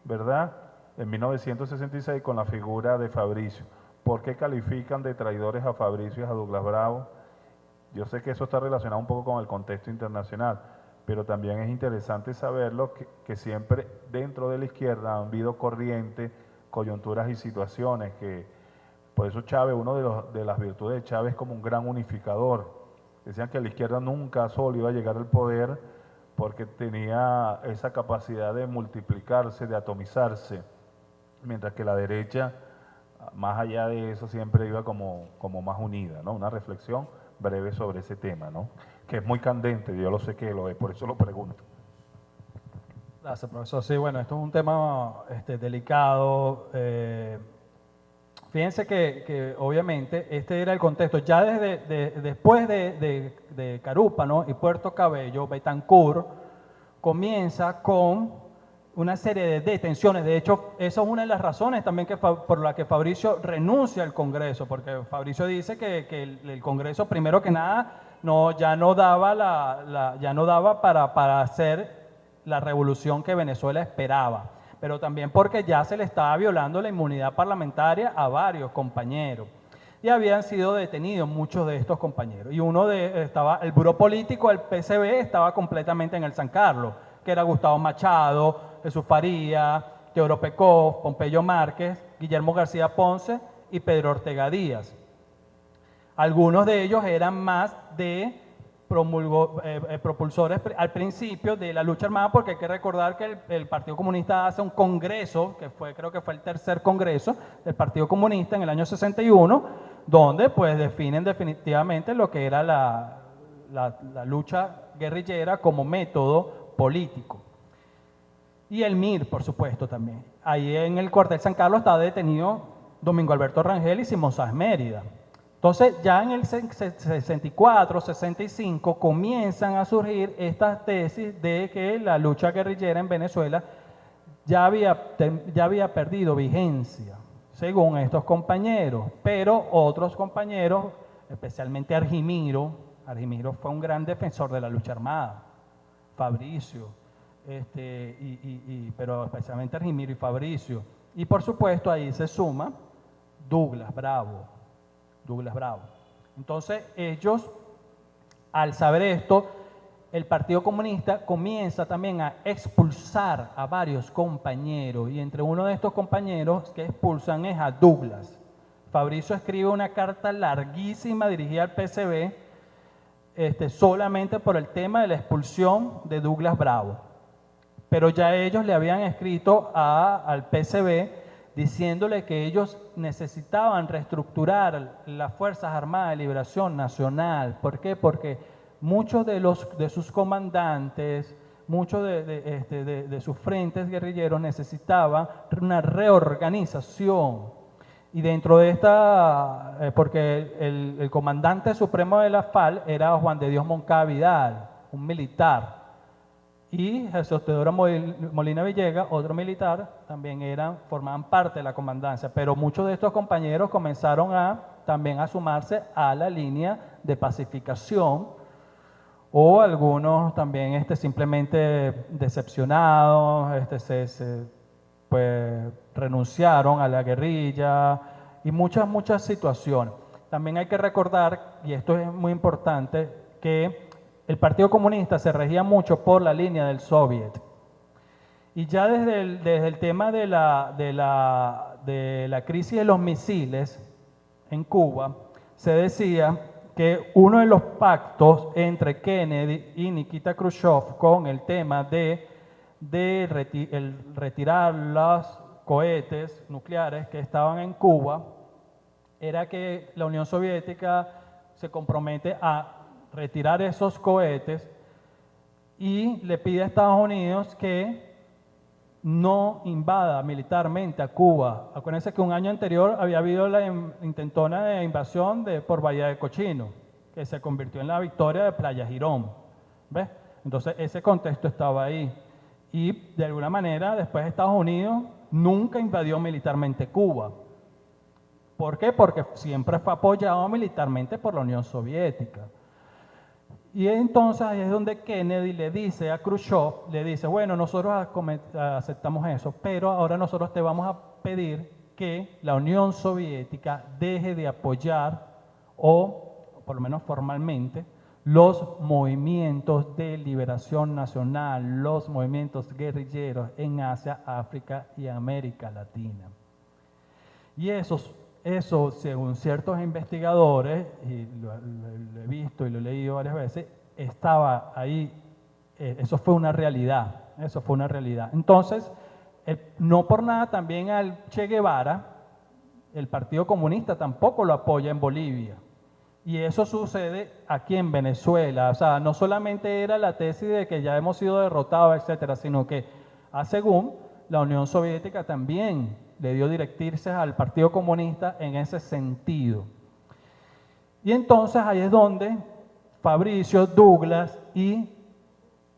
¿verdad?, en 1966 con la figura de Fabricio. ¿Por qué califican de traidores a Fabricio y a Douglas Bravo? Yo sé que eso está relacionado un poco con el contexto internacional, pero también es interesante saberlo que siempre dentro de la izquierda han habido corrientes, coyunturas y situaciones que, por eso Chávez, de las virtudes de Chávez es como un gran unificador. Decían que la izquierda nunca solo iba a llegar al poder porque tenía esa capacidad de multiplicarse, de atomizarse, mientras que la derecha, más allá de eso, siempre iba como más unida, ¿no? Una reflexión breve sobre ese tema, ¿no?, que es muy candente, yo lo sé que lo es, por eso lo pregunto. Gracias, profesor. Sí, bueno, esto es un tema delicado. Fíjense que obviamente este era el contexto. Ya después de Carúpano y Puerto Cabello, Betancur comienza con una serie de detenciones. De hecho, esa es una de las razones también por la que Fabricio renuncia al Congreso, porque Fabricio dice que el Congreso, primero que nada, ya no daba para hacer la revolución que Venezuela esperaba, pero también porque ya se le estaba violando la inmunidad parlamentaria a varios compañeros. Y habían sido detenidos muchos de estos compañeros. Y el buró político del PCB estaba completamente en el San Carlos, que era Gustavo Machado, Jesús Faría, Teodoro Pecó, Pompeyo Márquez, Guillermo García Ponce y Pedro Ortega Díaz. Algunos de ellos eran más de propulsores al principio de la lucha armada, porque hay que recordar que el Partido Comunista hace un congreso, creo que fue el tercer congreso del Partido Comunista en el año 61, donde pues definen definitivamente lo que era la lucha guerrillera como método político. Y el MIR, por supuesto, también. Ahí en el cuartel San Carlos está detenido Domingo Alberto Rangel y Simón Sáenz Mérida. Entonces, ya en el 64, 65, comienzan a surgir estas tesis de que la lucha guerrillera en Venezuela ya había perdido vigencia, según estos compañeros. Pero otros compañeros, especialmente Argimiro fue un gran defensor de la lucha armada, Fabricio, pero especialmente Argimiro y Fabricio. Y por supuesto ahí se suma Douglas Bravo. Entonces ellos, al saber esto, el Partido Comunista comienza también a expulsar a varios compañeros, y entre uno de estos compañeros que expulsan es a Douglas. Fabricio escribe una carta larguísima dirigida al PCB solamente por el tema de la expulsión de Douglas Bravo. Pero ya ellos le habían escrito al PCB diciéndole que ellos necesitaban reestructurar las Fuerzas Armadas de Liberación Nacional. ¿Por qué? Porque muchos de sus comandantes, muchos de sus frentes guerrilleros necesitaban una reorganización. Y dentro de porque el comandante supremo de la FAL era Juan de Dios Moncada Vidal, un militar. Y Jesús Teodoro Molina Villegas, otro militar, también formaban parte de la comandancia, pero muchos de estos compañeros comenzaron también a sumarse a la línea de pacificación, o algunos también simplemente decepcionados, pues renunciaron a la guerrilla y muchas situaciones. También hay que recordar, y esto es muy importante, que el Partido Comunista se regía mucho por la línea del Soviet. Y ya desde el tema de la crisis de los misiles en Cuba, se decía que uno de los pactos entre Kennedy y Nikita Khrushchev con el tema de retirar los cohetes nucleares que estaban en Cuba era que la Unión Soviética se compromete a retirar esos cohetes y le pide a Estados Unidos que no invada militarmente a Cuba. Acuérdense que un año anterior había habido la intentona de invasión por Bahía de Cochino, que se convirtió en la victoria de Playa Girón. ¿Ves? Entonces, ese contexto estaba ahí. Y de alguna manera, después Estados Unidos nunca invadió militarmente Cuba. ¿Por qué? Porque siempre fue apoyado militarmente por la Unión Soviética. Y entonces ahí es donde Kennedy le dice a Khrushchev, le dice, bueno, nosotros aceptamos eso, pero ahora nosotros te vamos a pedir que la Unión Soviética deje de apoyar, o por lo menos formalmente, los movimientos de liberación nacional, los movimientos guerrilleros en Asia, África y América Latina. Y eso, según ciertos investigadores, y lo he visto y lo he leído varias veces, estaba ahí, eso fue una realidad, eso fue una realidad. Entonces, no por nada también al Che Guevara, el Partido Comunista tampoco lo apoya en Bolivia. Y eso sucede aquí en Venezuela. O sea, no solamente era la tesis de que ya hemos sido derrotados, etcétera, sino que, según la Unión Soviética también le dio directrices al Partido Comunista en ese sentido. Y entonces ahí es donde Fabricio Douglas y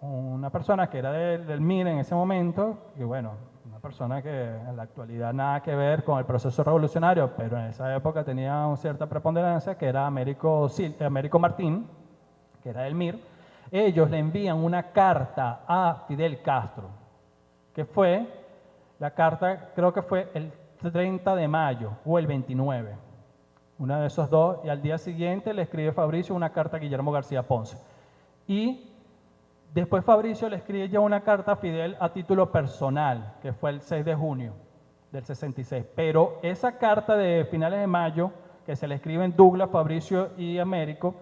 una persona que era del MIR en ese momento, que bueno, una persona que en la actualidad nada que ver con el proceso revolucionario, pero en esa época tenía una cierta preponderancia, que era Américo Martín, que era del MIR, ellos le envían una carta a Fidel Castro, que fue, la carta creo que fue el 30 de mayo o el 29, una de esos dos, y al día siguiente le escribe Fabricio una carta a Guillermo García Ponce. Y después Fabricio le escribe ya una carta a Fidel a título personal, que fue el 6 de junio del 66. Pero esa carta de finales de mayo, que se le escriben Douglas, Fabricio y Américo,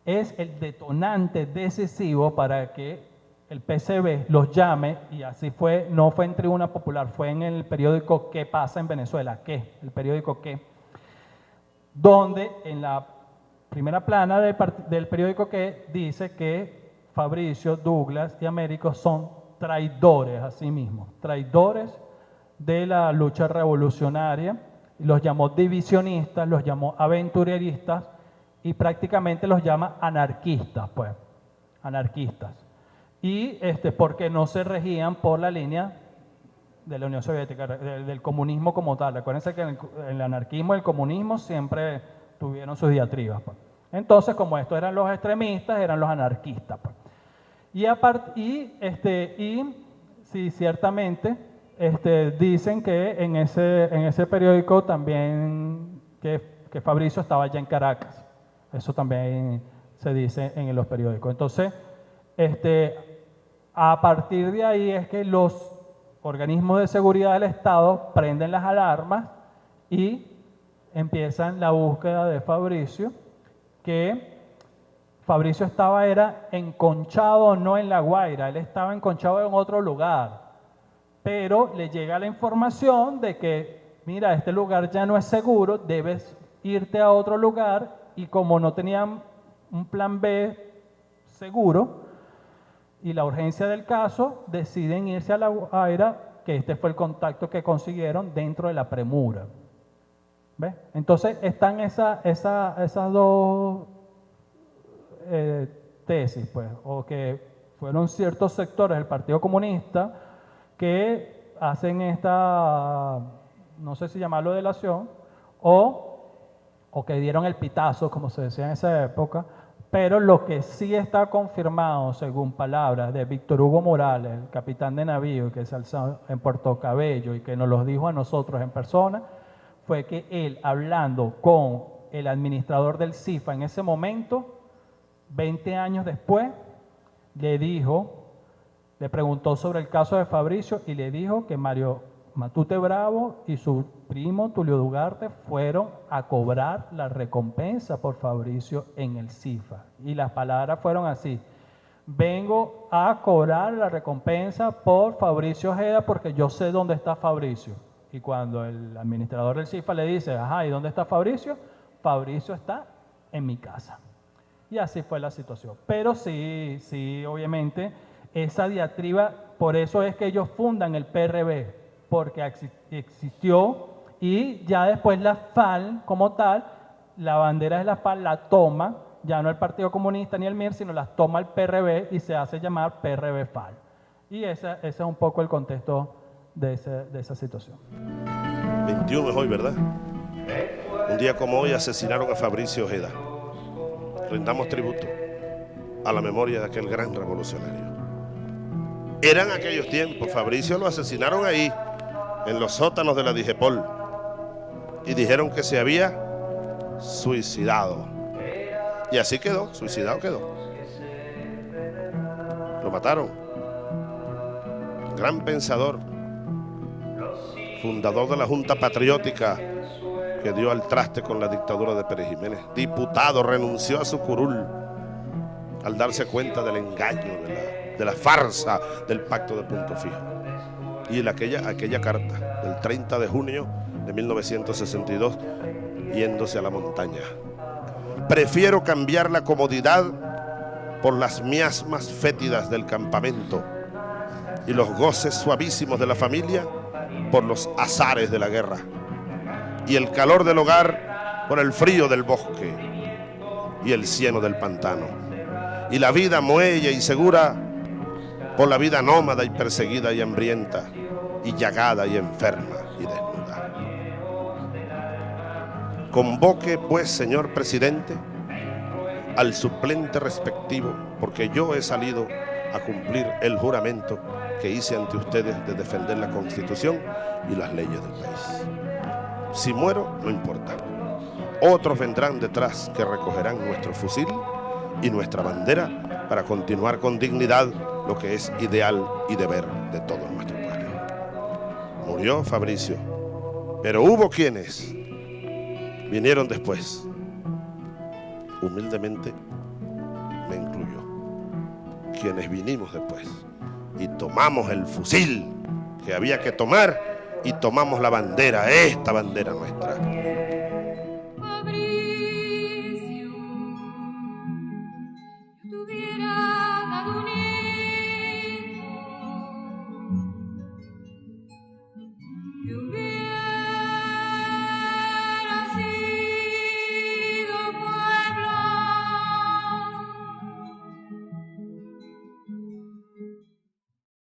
es el detonante decisivo para que el PCB los llame, y así fue, no fue en Tribuna Popular, fue en el periódico ¿Qué pasa en Venezuela? ¿Qué? El periódico ¿Qué? Donde en la primera plana del periódico ¿Qué? Dice que Fabricio, Douglas y Américo son traidores a sí mismos, traidores de la lucha revolucionaria, los llamó divisionistas, los llamó aventureristas y prácticamente los llama anarquistas, pues, anarquistas. Y porque no se regían por la línea de la Unión Soviética, del comunismo como tal. Acuérdense que en el anarquismo y el comunismo siempre tuvieron sus diatribas, pues. Entonces, como estos eran los extremistas, eran los anarquistas, pues. Sí, ciertamente, dicen que en ese periódico también que Fabricio estaba allá en Caracas. Eso también se dice en los periódicos. Entonces, a partir de ahí es que los organismos de seguridad del Estado prenden las alarmas y empiezan la búsqueda de Fabricio, que Fabricio era enconchado no en La Guaira, él estaba enconchado en otro lugar, pero le llega la información de que, mira, este lugar ya no es seguro, debes irte a otro lugar, y como no tenían un plan B seguro y la urgencia del caso, deciden irse a La Guaira, que fue el contacto que consiguieron dentro de la premura. ¿Ves? Entonces están esas dos tesis, pues, o que fueron ciertos sectores del Partido Comunista que hacen esta, no sé si llamarlo delación, o que dieron el pitazo, como se decía en esa época, pero lo que sí está confirmado, según palabras de Víctor Hugo Morales, el capitán de navío que se alzó en Puerto Cabello y que nos lo dijo a nosotros en persona, fue que él, hablando con el administrador del CIFA en ese momento, 20 años después, le preguntó sobre el caso de Fabricio y le dijo que Mario Matute Bravo y su primo Tulio Dugarte fueron a cobrar la recompensa por Fabricio en el CIFA. Y las palabras fueron así: vengo a cobrar la recompensa por Fabricio Ojeda porque yo sé dónde está Fabricio. Y cuando el administrador del CIFA le dice, ajá, ¿y dónde está Fabricio? Fabricio está en mi casa. Y así fue la situación. Pero sí, obviamente, esa diatriba, por eso es que ellos fundan el PRB, porque existió, y ya después la FAL como tal, la bandera de la FAL la toma ya no el Partido Comunista ni el MIR, sino las toma el PRB y se hace llamar PRB-FAL. Y ese es un poco el contexto de esa situación. 21 es hoy, ¿verdad? Un día como hoy asesinaron a Fabricio Ojeda. Rindamos tributo a la memoria de aquel gran revolucionario. Eran aquellos tiempos, Fabricio lo asesinaron ahí, en los sótanos de la Digepol, y dijeron que se había suicidado. Y así quedó, suicidado quedó. Lo mataron. Gran pensador, fundador de la Junta Patriótica que dio al traste con la dictadura de Pérez Jiménez. Diputado, renunció a su curul al darse cuenta del engaño, de la farsa del pacto de Punto Fijo. Y aquella carta del 30 de junio de 1962, yéndose a la montaña. Prefiero cambiar la comodidad por las miasmas fétidas del campamento y los goces suavísimos de la familia por los azares de la guerra, y el calor del hogar por el frío del bosque y el cieno del pantano, y la vida muella y segura por la vida nómada y perseguida y hambrienta, y llagada y enferma y desnuda. Convoque, pues, señor presidente, al suplente respectivo, porque yo he salido a cumplir el juramento que hice ante ustedes de defender la Constitución y las leyes del país. Si muero, no importa. Otros vendrán detrás que recogerán nuestro fusil y nuestra bandera para continuar con dignidad lo que es ideal y deber de todo nuestro pueblo. Murió Fabricio, pero hubo quienes vinieron después. Humildemente me incluyo. Quienes vinimos después y tomamos el fusil que había que tomar y tomamos la bandera, esta bandera nuestra.